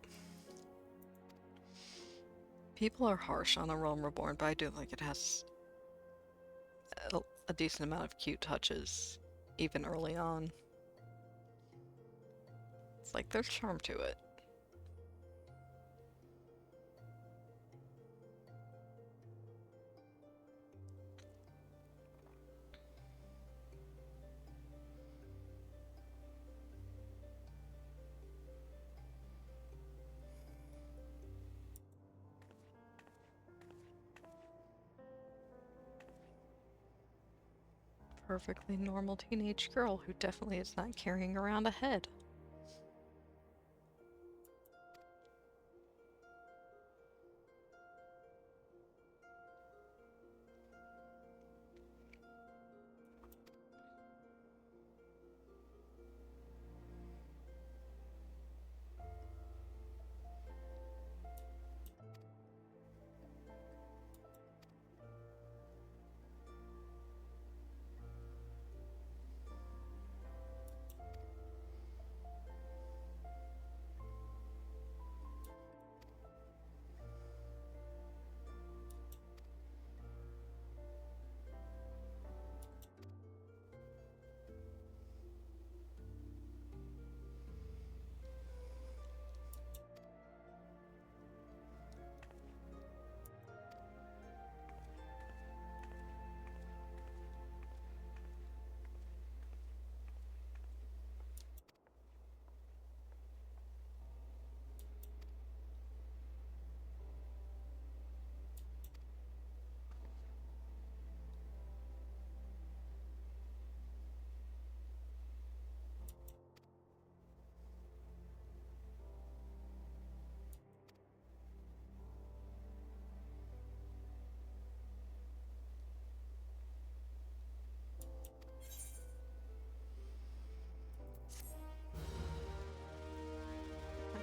People are harsh on A Realm Reborn, but I do think it has a decent amount of cute touches, even early on. It's like, there's charm to it. Perfectly normal teenage girl who definitely is not carrying around a head.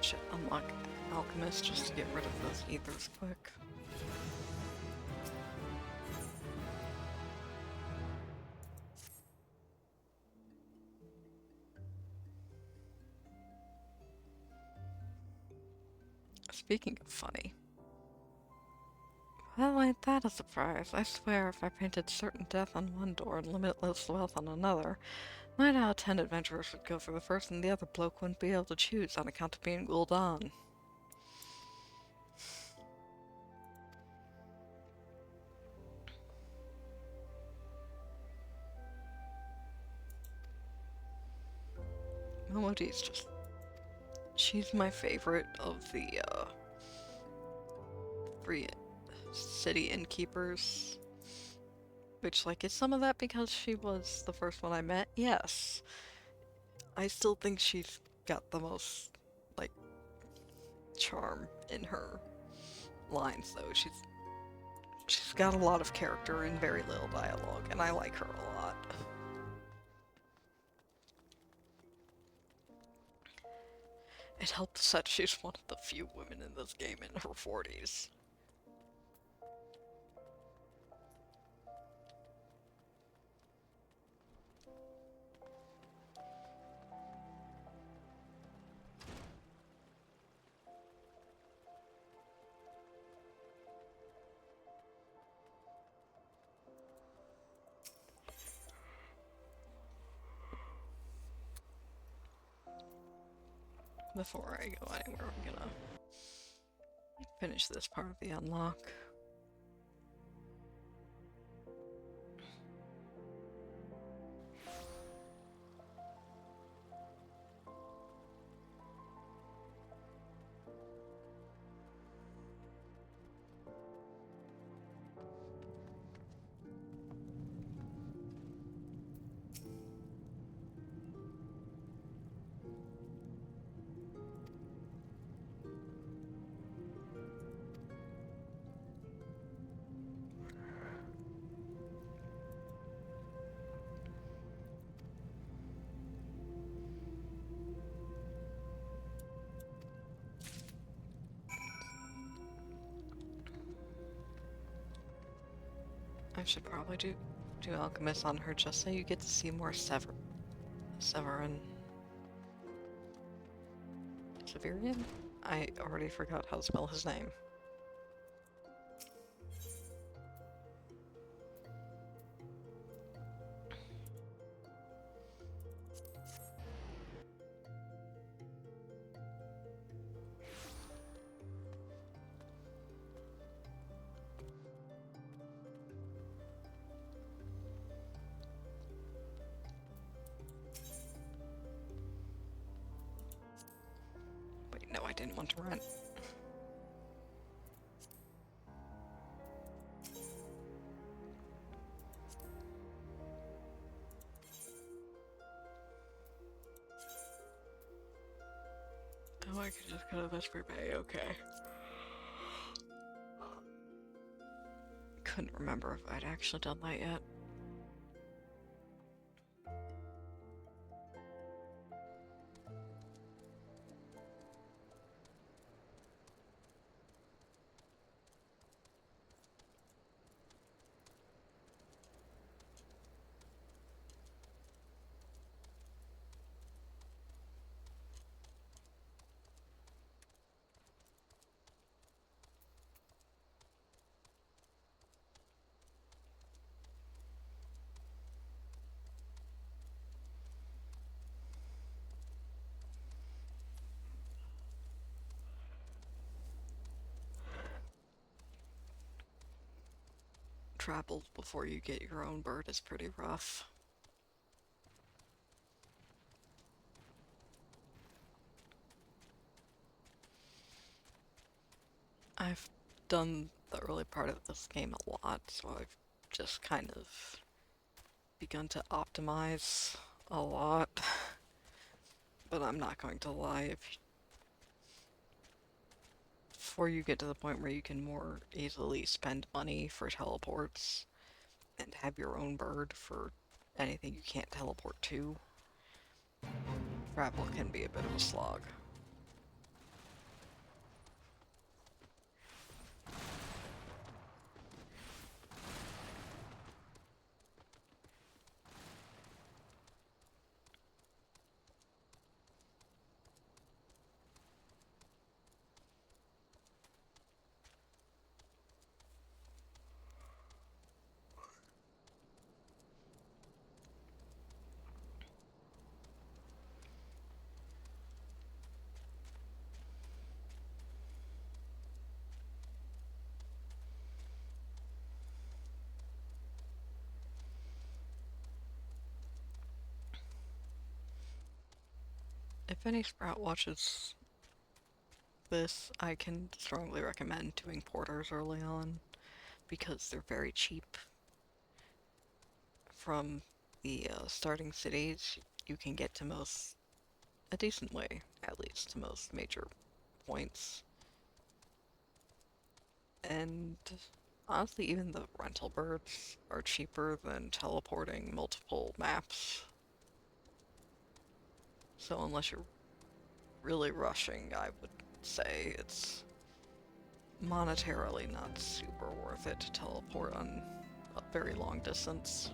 should unlock Alchemist just to get rid of those ethers quick. Speaking of funny. Well, ain't that a surprise? I swear if I painted certain death on one door and limitless wealth on another, 9 out of 10 adventurers would go for the first and the other bloke wouldn't be able to choose on account of being ghouled on. Momoti's just... she's my favorite of the, 3 city innkeepers. Which, like, is some of that because she was the first one I met? Yes. I still think she's got the most, like, charm in her lines, though. She's got a lot of character and very little dialogue, and I like her a lot. It helps that she's one of the few women in this game in her 40s. Before I go anywhere, I'm gonna finish this part of the unlock. I should probably do Alchemist on her just so you get to see more Severin. Severian? I already forgot how to spell his name. Wait, no, I didn't want to run. Oh, I could just go to Vesper Bay, okay. Couldn't remember if I'd actually done that yet. Travel before you get your own bird is pretty rough. I've done the early part of this game a lot, so I've just kind of begun to optimize a lot. But I'm not going to lie, before you get to the point where you can more easily spend money for teleports and have your own bird for anything you can't teleport to, travel can be a bit of a slog. If any Sprout watches this, I can strongly recommend doing porters early on because they're very cheap. From the starting cities, you can get to most, a decent way, at least, to most major points. And honestly, even the rental birds are cheaper than teleporting multiple maps. So unless you're really rushing, I would say it's monetarily not super worth it to teleport on a very long distance.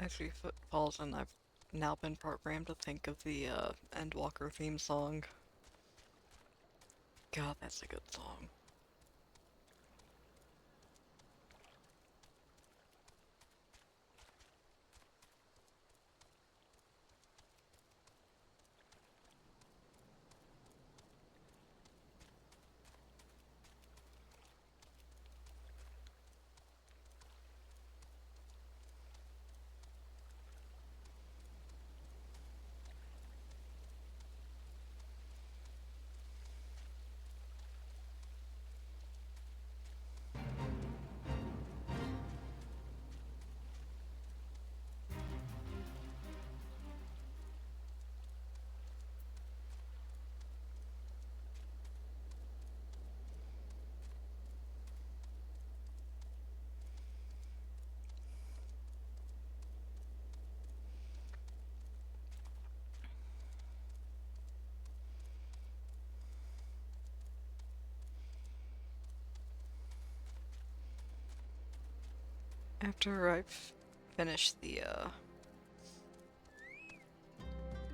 As we falls in, I've now been programmed to think of the Endwalker theme song. God, that's a good song. After I've finished the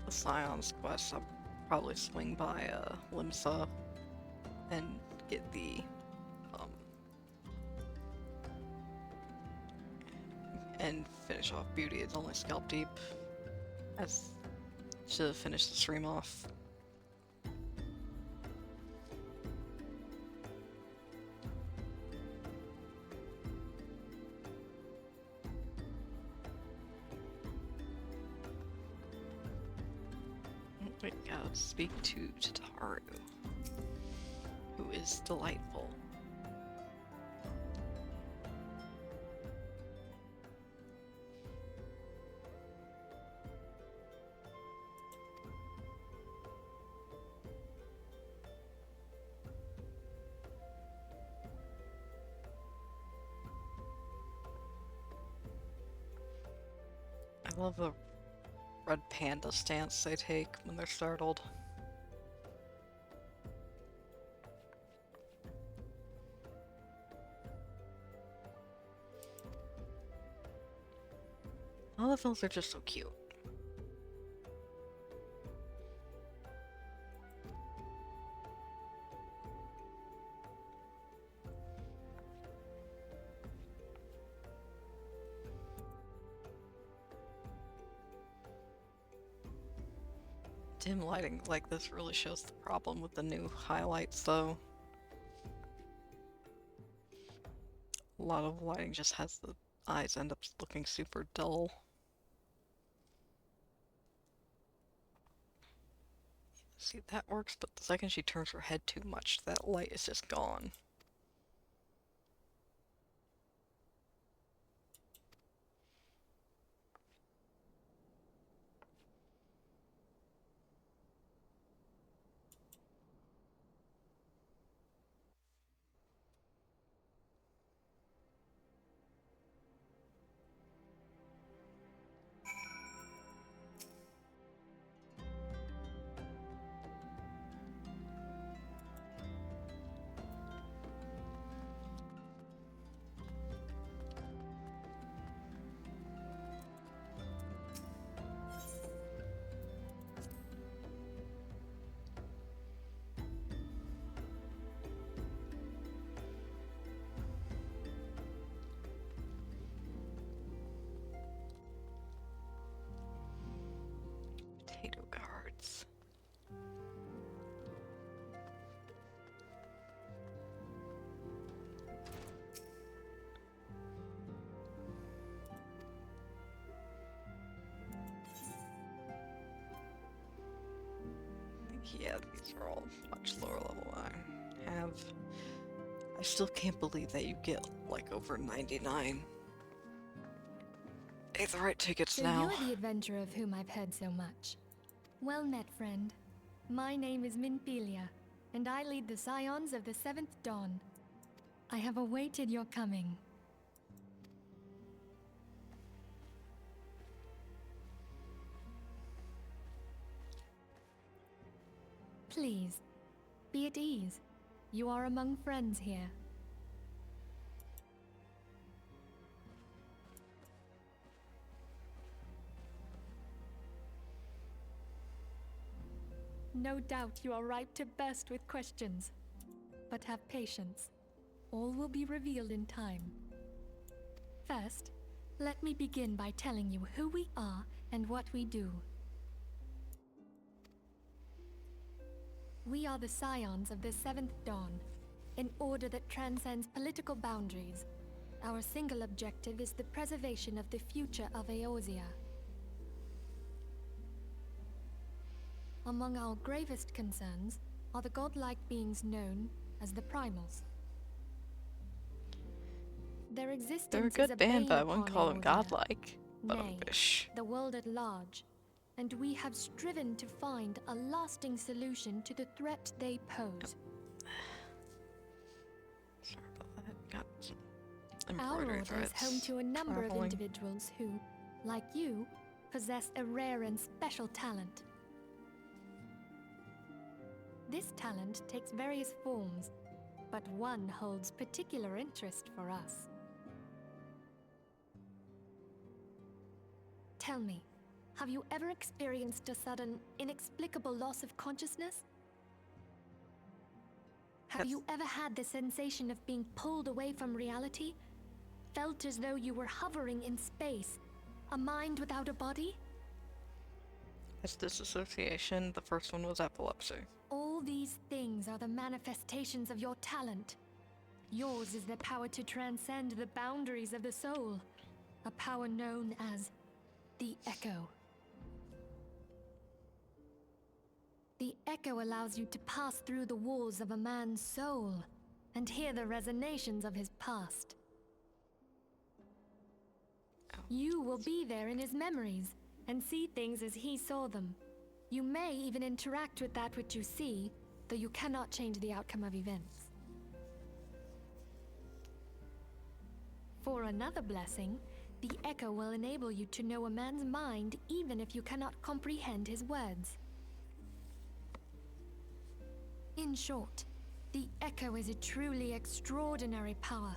Scion's quest, I'll probably swing by Limsa and get the um, and finish off Beauty. It's only scalp deep as to finish the stream off. We gotta speak to Tataru, who is delightful. I love the red panda stance they take when they're startled. All the films are just so cute. Dim lighting like this really shows the problem with the new highlights, though. A lot of lighting just has the eyes end up looking super dull. See, that works, but the second she turns her head too much, that light is just gone. tornado guards. Yeah, these are all much lower level than I have. I still can't believe that you get like over 99 Aetherite tickets So now. you're the adventurer of whom I've heard so much. Well met, friend. My name is Minfilia, and I lead the Scions of the Seventh Dawn. I have awaited your coming. Please, be at ease. You are among friends here. No doubt you are ripe to burst with questions. But have patience. All will be revealed in time. First, let me begin by telling you who we are and what we do. We are the Scions of the Seventh Dawn, an order that transcends political boundaries. Our single objective is the preservation of the future of Eorzea. Among our gravest concerns are the godlike beings known as the Primals. Their existence They're a is a good band, but I bane wouldn't upon call them Eorzea. godlike. But Nay, the world at large, and we have striven to find a lasting solution to the threat they pose. Sorry about that. Got some Our embroidery order is threads. home to a number of traveling. individuals who, like you, possess a rare and special talent. This talent takes various forms, but one holds particular interest for us. Tell me, have you ever experienced a sudden, inexplicable loss of consciousness? Have you ever had the sensation of being pulled away from reality? Felt as though you were hovering in space, a mind without a body? It's disassociation. The first one was epilepsy. All these things are the manifestations of your talent. Yours is the power to transcend the boundaries of the soul, a power known as the Echo. The Echo allows you to pass through the walls of a man's soul and hear the resonations of his past. You will be there in his memories and see things as he saw them. You may even interact with that which you see, though you cannot change the outcome of events. For another blessing, the Echo will enable you to know a man's mind even if you cannot comprehend his words. In short, the Echo is a truly extraordinary power,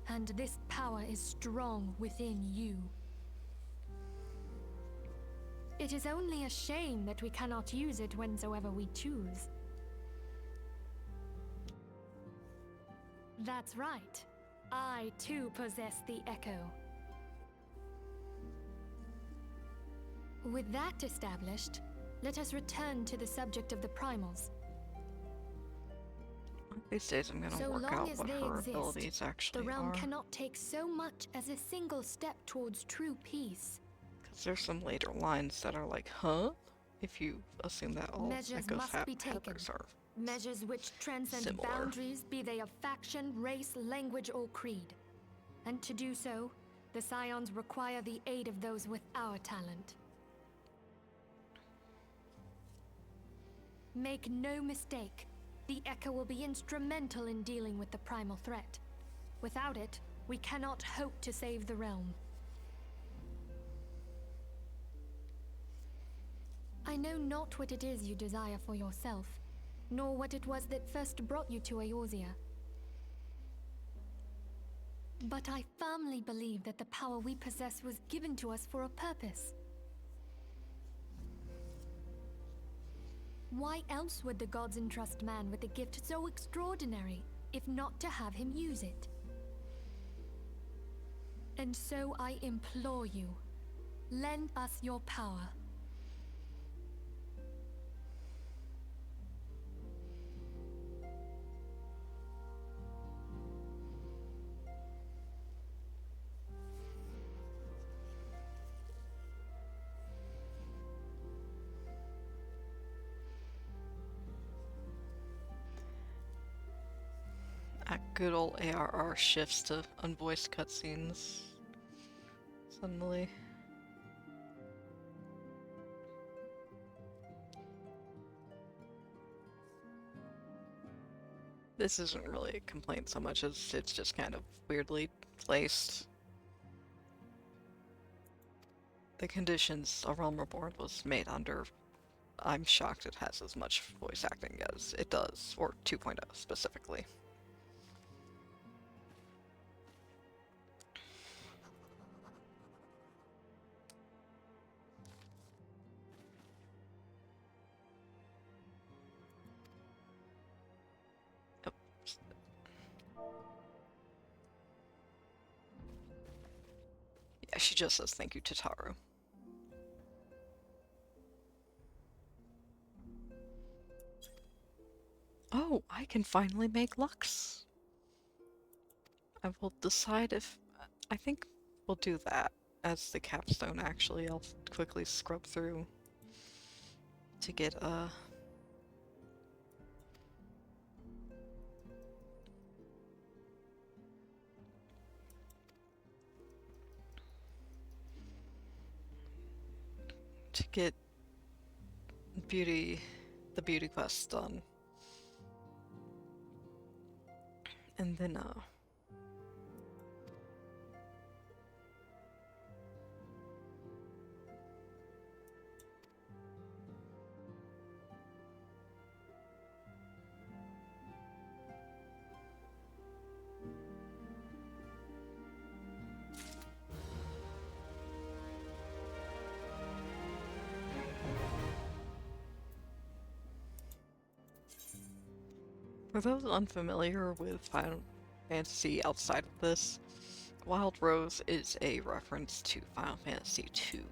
and this power is strong within you. It is only a shame that we cannot use it whensoever we choose. That's right. I too possess the Echo. With that established, let us return to the subject of the Primals. These days I'm gonna So work long out as what they her exist, abilities the actually realm are. cannot take so much as a single step towards true peace. Because there's some later lines that are like, huh? If you assume that all Measures Echo's must be taken. Heathers are Measures which transcend similar. boundaries, be they of faction, race, language, or creed. And to do so, the Scions require the aid of those with our talent. Make no mistake, the Echo will be instrumental in dealing with the primal threat. Without it, we cannot hope to save the realm. I know not what it is you desire for yourself, nor what it was that first brought you to Eorzea. But I firmly believe that the power we possess was given to us for a purpose. Why else would the gods entrust man with a gift so extraordinary, if not to have him use it? And so I implore you, lend us your power. good old ARR shifts to unvoiced cutscenes suddenly. This isn't really a complaint so much as it's just kind of weirdly placed. The conditions A Realm Reborn was made under, I'm shocked it has as much voice acting as it does, or 2.0 specifically. Oops. Yeah, she just says thank you to Taru. Oh, I can finally make Lux. I will decide if... I think we'll do that as the capstone, actually. I'll quickly scrub through to get, to get the beauty quest done. And then, for those unfamiliar with Final Fantasy outside of this, Wild Rose is a reference to Final Fantasy II,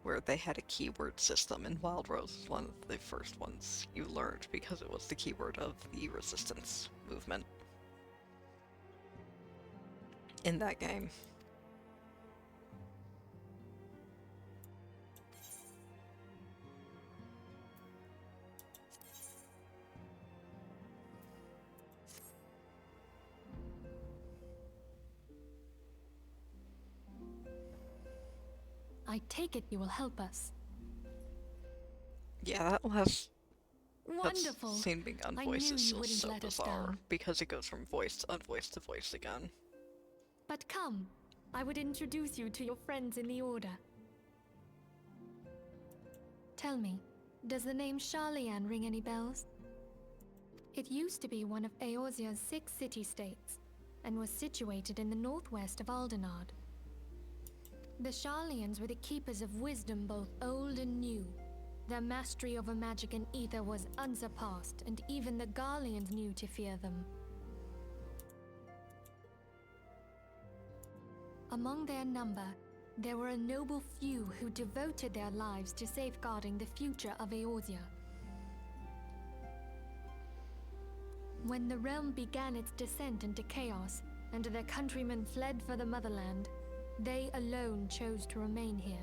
where they had a keyword system, and Wild Rose was one of the first ones you learned because it was the keyword of the resistance movement in that game. I take it you will help us. Yeah, that last Wonderful. scene being I unvoiced knew is you wouldn't so let us bizarre down. because it goes from voice to unvoiced to voice again. But come, I would introduce you to your friends in the Order. Tell me, does the name Sharlayan ring any bells? It used to be one of Eorzea's 6 city-states, and was situated in the northwest of Aldenard. The Sharlayans were the keepers of wisdom both old and new. Their mastery over magic and ether was unsurpassed, and even the Garleans knew to fear them. Among their number, there were a noble few who devoted their lives to safeguarding the future of Eorzea. When the realm began its descent into chaos, and their countrymen fled for the motherland, they alone chose to remain here.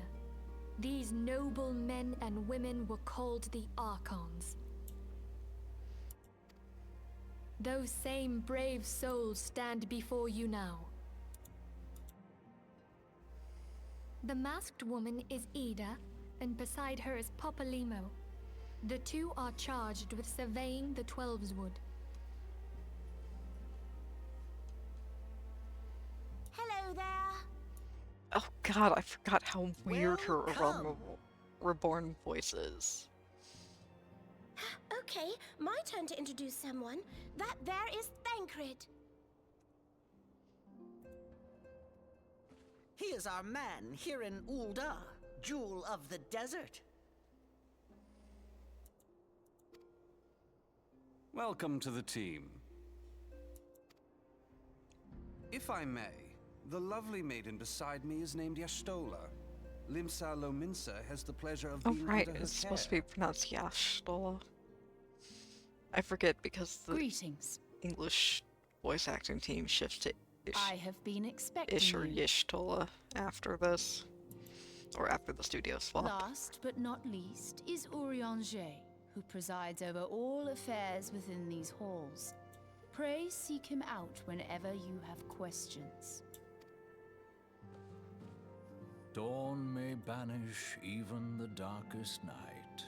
These noble men and women were called the Archons. Those same brave souls stand before you now. The masked woman is Ida, and beside her is Popalimo. The two are charged with surveying the Twelveswood. Hello there. Oh god, I forgot how weird her Welcome. Reborn voice is. Okay, my turn to introduce someone. That there is Thancred. He is our man here in Ul'dah, Jewel of the Desert. Welcome to the team. If I may, the lovely maiden beside me is named Y'shtola. Limsa Lominsa has the pleasure of Oh being right, under her it's supposed to care. be pronounced Y'shtola. I forget because the Greetings. English voice acting team shifts to I have been expecting Ish or you. Y'shtola after this. Or after the studio swap. Last but not least is Urianger, who presides over all affairs within these halls. Pray seek him out whenever you have questions. Dawn may banish even the darkest night.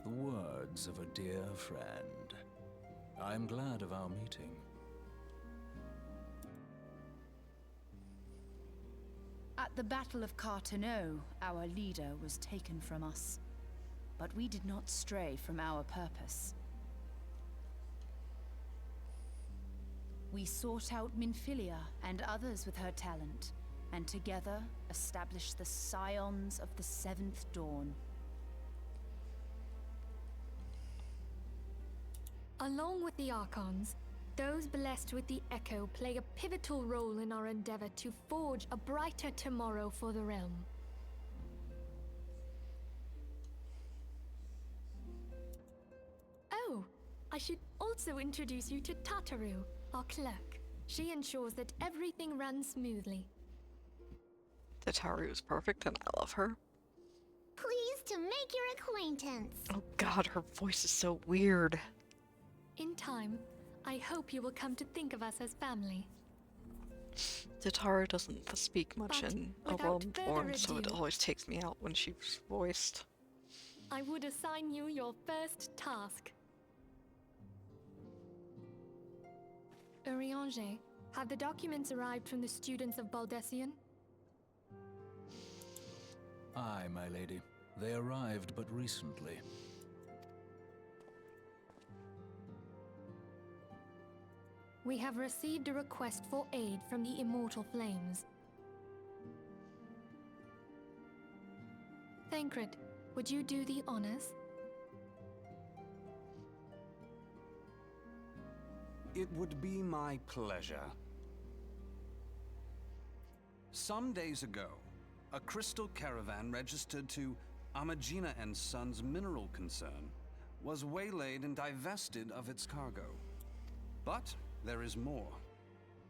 The words of a dear friend. I'm glad of our meeting. At the Battle of Carteneau, our leader was taken from us. But we did not stray from our purpose. We sought out Minfilia and others with her talent, and together established the Scions of the Seventh Dawn. Along with the Archons, those blessed with the Echo play a pivotal role in our endeavor to forge a brighter tomorrow for the realm. Oh, I should also introduce you to Tataru, our clerk. She ensures that everything runs smoothly. Tataru is perfect and I love her. Pleased to make your acquaintance. Oh god, her voice is so weird. In time, I hope you will come to think of us as family. Tataru doesn't speak much But in a without realm form, further so it ado- always takes me out when she's voiced. I would assign you your first task. Urianger, have the documents arrived from the students of Baldessian? Aye, my lady. They arrived but recently. We have received a request for aid from the Immortal Flames. Thancred, would you do the honors? It would be my pleasure. Some days ago, a crystal caravan registered to Amagina and Sons mineral concern was waylaid and divested of its cargo. But there is more.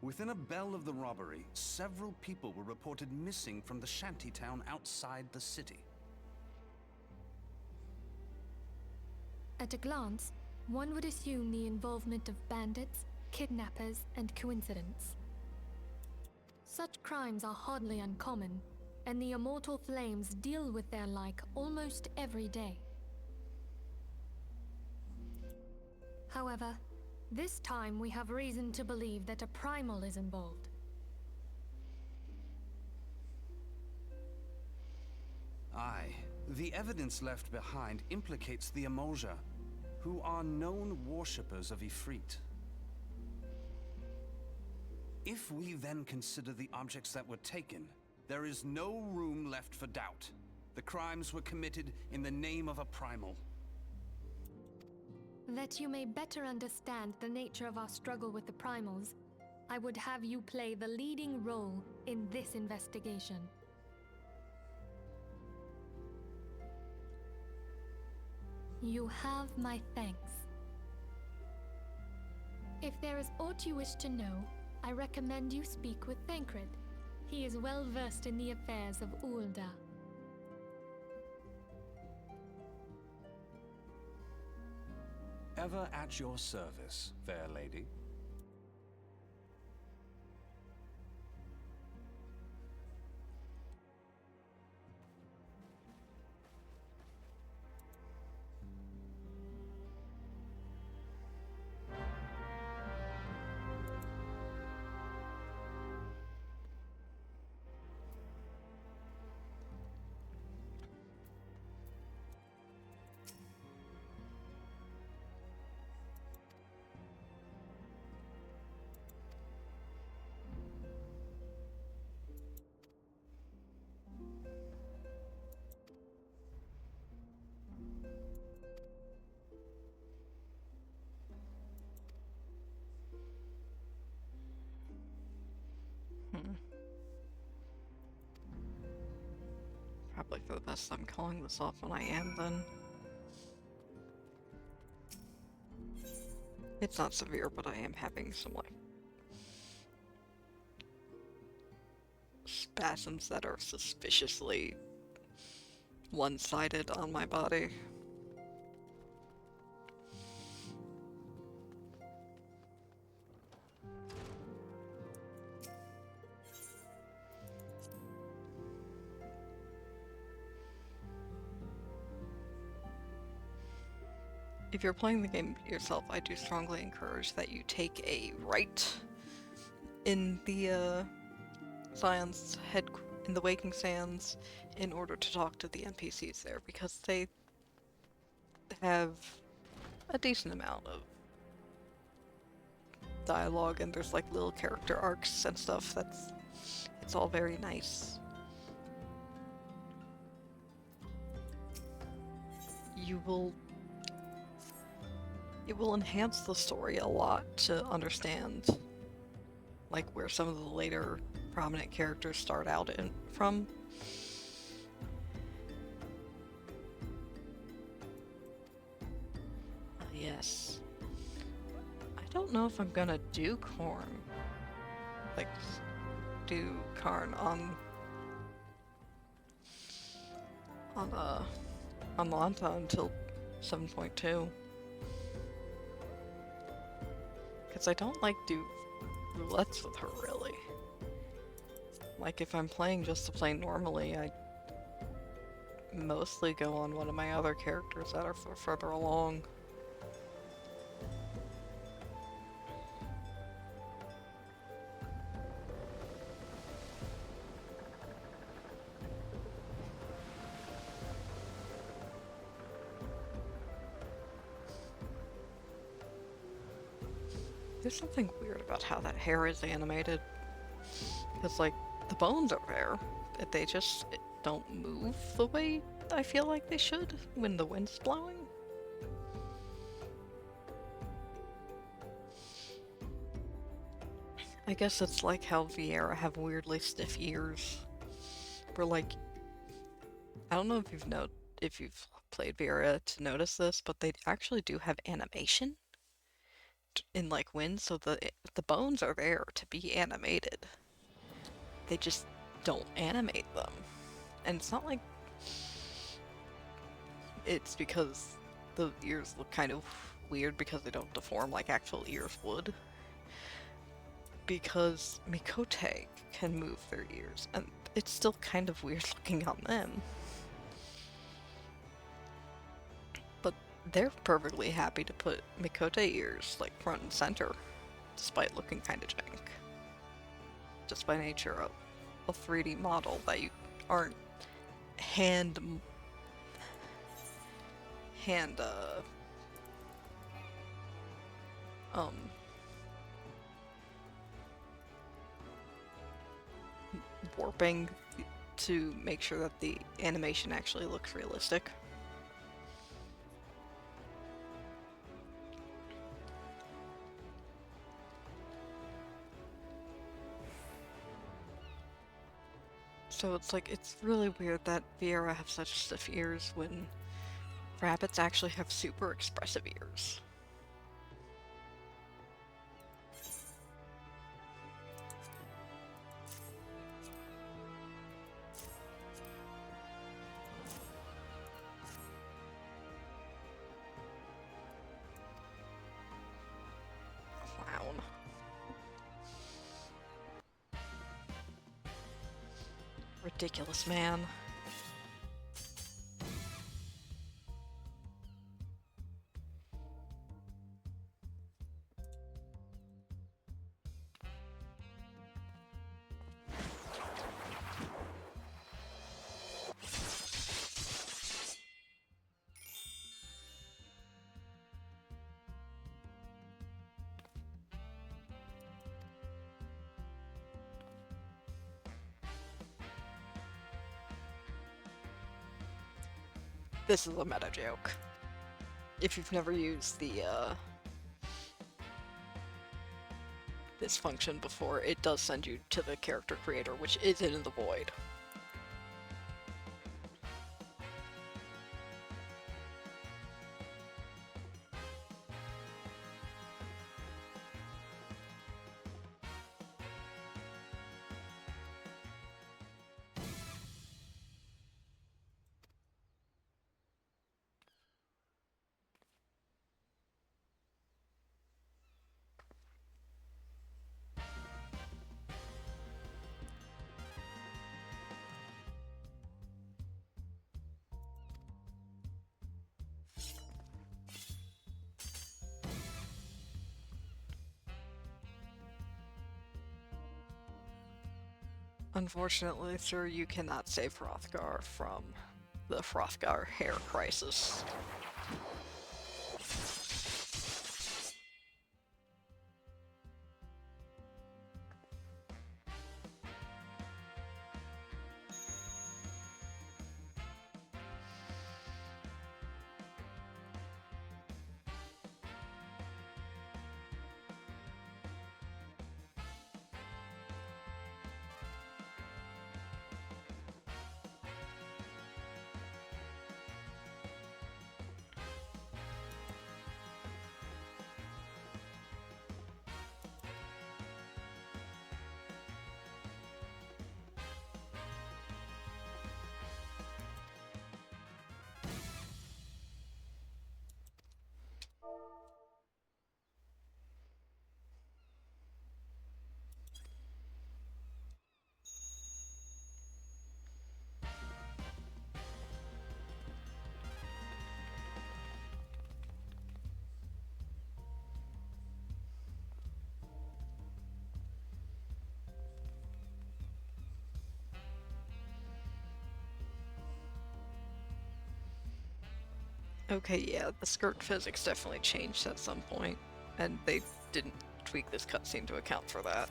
Within a bell of the robbery, several people were reported missing from the shantytown outside the city. At a glance, one would assume the involvement of bandits, kidnappers, and coincidence. Such crimes are hardly uncommon, and the Immortal Flames deal with their like almost every day. However, this time we have reason to believe that a primal is involved. Aye, the evidence left behind implicates the Emoja, who are known worshippers of Ifrit. If we then consider the objects that were taken, there is no room left for doubt. The crimes were committed in the name of a primal. That you may better understand the nature of our struggle with the primals, I would have you play the leading role in this investigation. You have my thanks. If there is aught you wish to know, I recommend you speak with Thancred. He is well versed in the affairs of Ulda. Ever at your service, fair lady. Probably for the best I'm calling this off when I am, then. It's not severe, but I am having some, like, spasms that are suspiciously one-sided on my body. if you're playing the game yourself, I do strongly encourage that you take a right in the Zion's head in the Waking Sands in order to talk to the NPCs there, because they have a decent amount of dialogue, and there's like little character arcs and stuff. It's all very nice. You will It will enhance the story a lot to understand like where some of the later prominent characters start out from. Yes. I don't know if I'm gonna do Corn. Like, do Karn on Lanta until 7.2. Because I don't like do roulettes with her, really. Like, if I'm playing just to play normally, I mostly go on one of my other characters that are further along. There's something weird about how that hair is animated. Because, like, the bones are there, but they just don't move the way I feel like they should when the wind's blowing. I guess it's like how Vieira have weirdly stiff ears. Where, like, I don't know if you've played Vieira to notice this, but they actually do have animation in like wind, so the bones are there to be animated. They just don't animate them. And it's not like it's because the ears look kind of weird because they don't deform like actual ears would. Because Mikote can move their ears, and it's still kind of weird looking on them. But they're perfectly happy to put Mikote ears like front and center, despite looking kind of jank. Just by nature of a 3D model that you aren't hand um warping to make sure that the animation actually looks realistic. So it's like, it's really weird that Vieira have such stiff ears when rabbits actually have super expressive ears. Clown. Ridiculous man. This is a meta joke. If you've never used this function before, it does send you to the character creator, which is in the void. Unfortunately, sir, you cannot save Hrothgar from the Hrothgar hair crisis. Okay, yeah, the skirt physics definitely changed at some point, and they didn't tweak this cutscene to account for that.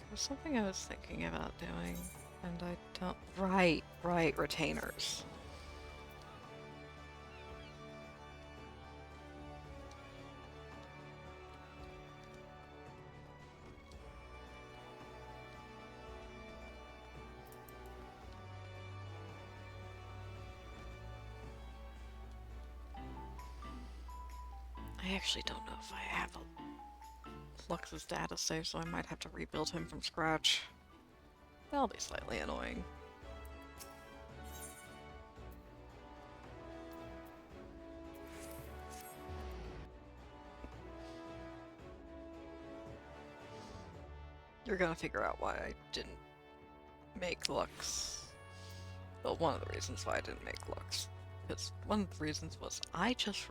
There's something I was thinking about doing, and I don't... Right, retainers. I actually don't know if I have a Lux's data save, so I might have to rebuild him from scratch. That'll be slightly annoying. You're gonna figure out why I didn't make Lux. Well, one of the reasons why I didn't make Lux. Because one of the reasons was I just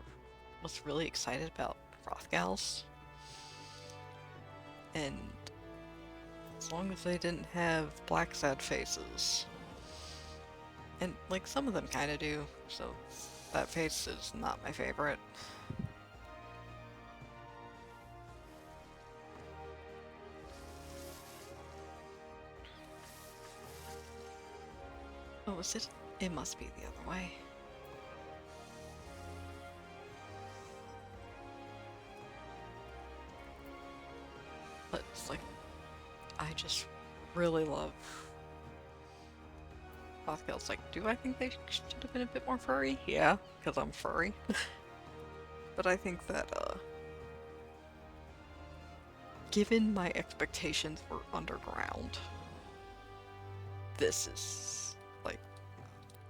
was really excited about Hrothgals. And as long as they didn't have black sad faces. And, like, some of them kinda do, so that face is not my favorite. Oh, is it? It must be the other way. But it's like, I just really love Hrothgals. Like, do I think they should have been a bit more furry? Yeah, because I'm furry. But I think that, given my expectations were underground, this is, like,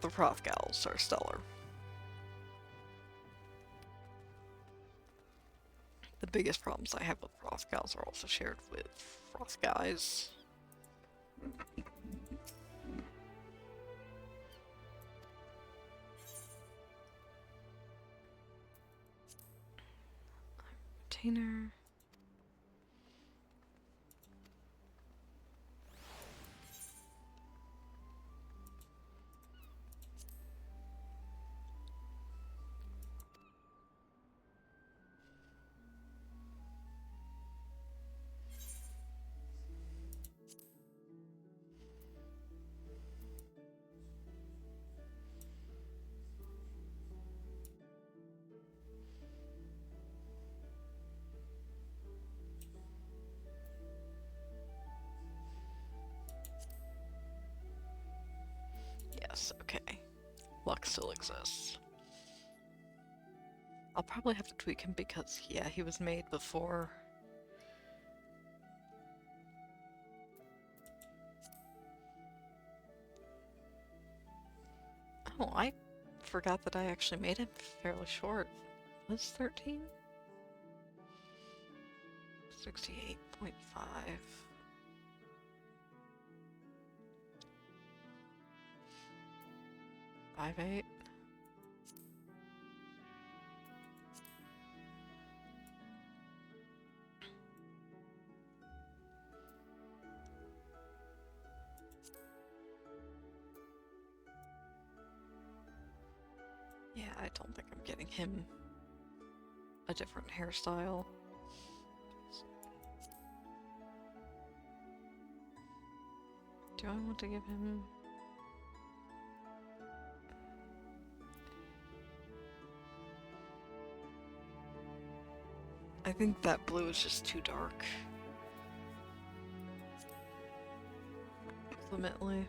the Hrothgals are stellar. The biggest problems I have with Hrothgals are also shared with Hrothguys. Retainer. Yes, okay. Luck still exists. I'll probably have to tweak him because, yeah, he was made before. Oh, I forgot that I actually made him fairly short. Was 13? 68.5. 5'8"? Yeah, I don't think I'm getting him a different hairstyle. Do I want to give him... I think that blue is just too dark. Ultimately.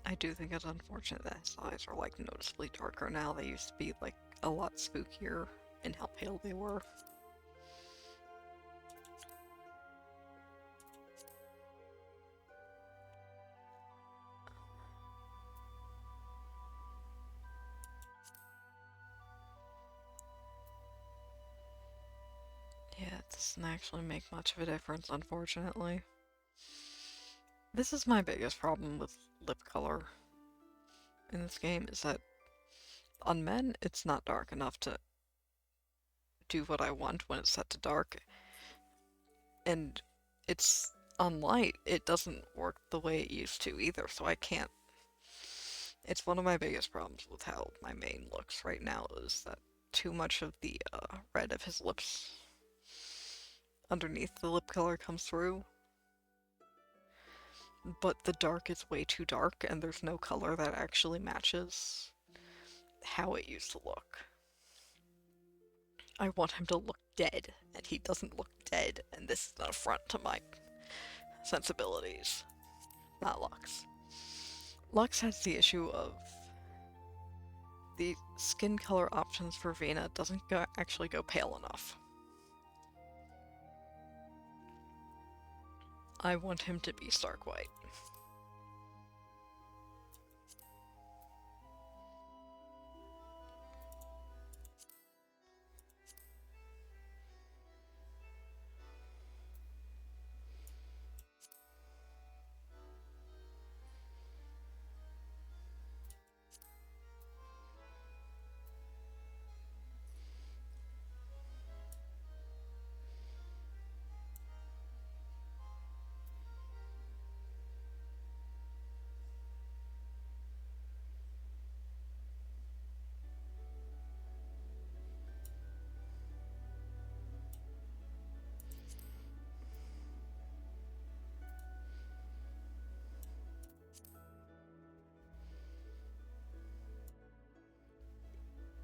I do think it's unfortunate that his eyes are like noticeably darker now. They used to be like a lot spookier in how pale they were. Yeah, it doesn't actually make much of a difference, unfortunately. This is my biggest problem with lip color in this game, is that on men, it's not dark enough to do what I want when it's set to dark, and it's on light, it doesn't work the way it used to either, so I can't. It's one of my biggest problems with how my main looks right now, is that too much of the red of his lips underneath the lip color comes through, but the dark is way too dark and there's no color that actually matches how it used to look. I want him to look dead, and he doesn't look dead, and this is an affront to my sensibilities. Not Lux. Lux has the issue of the skin color options for Vena doesn't actually go pale enough. I want him to be stark white.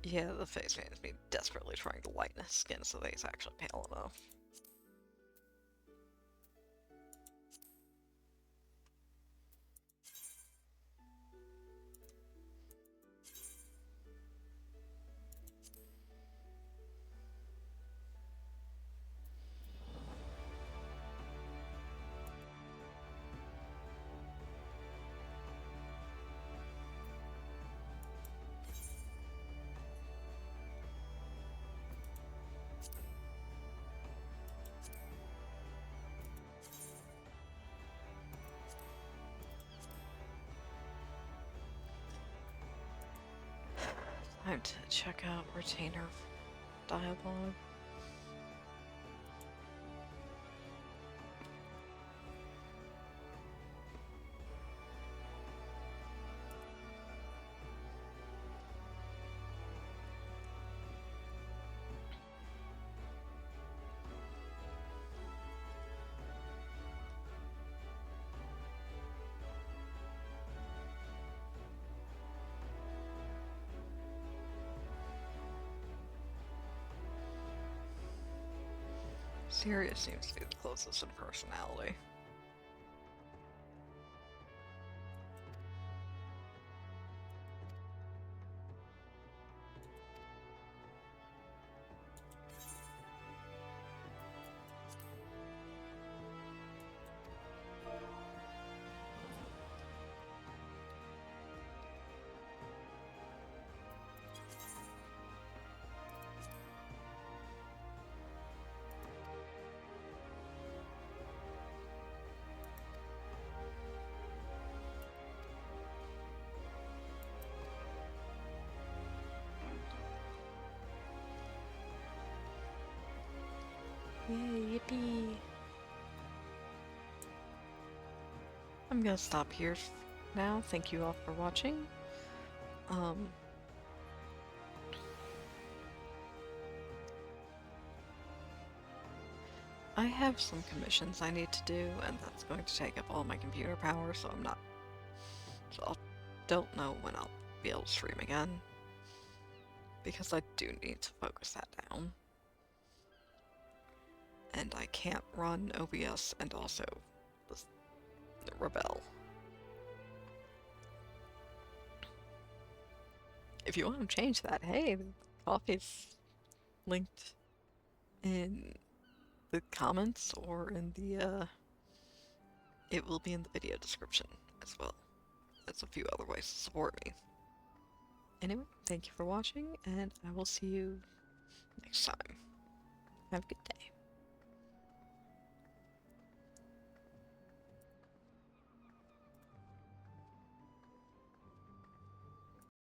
Yeah, the face paint is me desperately trying to lighten his skin so that he's actually pale enough. Time to check out retainer dialogue. Sirius seems to be the closest in personality. Yippee. I'm gonna stop here now. Thank you all for watching. I have some commissions I need to do, and that's going to take up all my computer power, so I don't know when I'll be able to stream again, because I do need to focus that down. And I can't run OBS and also Rebel. If you want to change that, hey, the coffee's linked in the comments or in the, it will be in the video description as well. There's a few other ways to support me. Anyway, thank you for watching, and I will see you next time. Have a good day.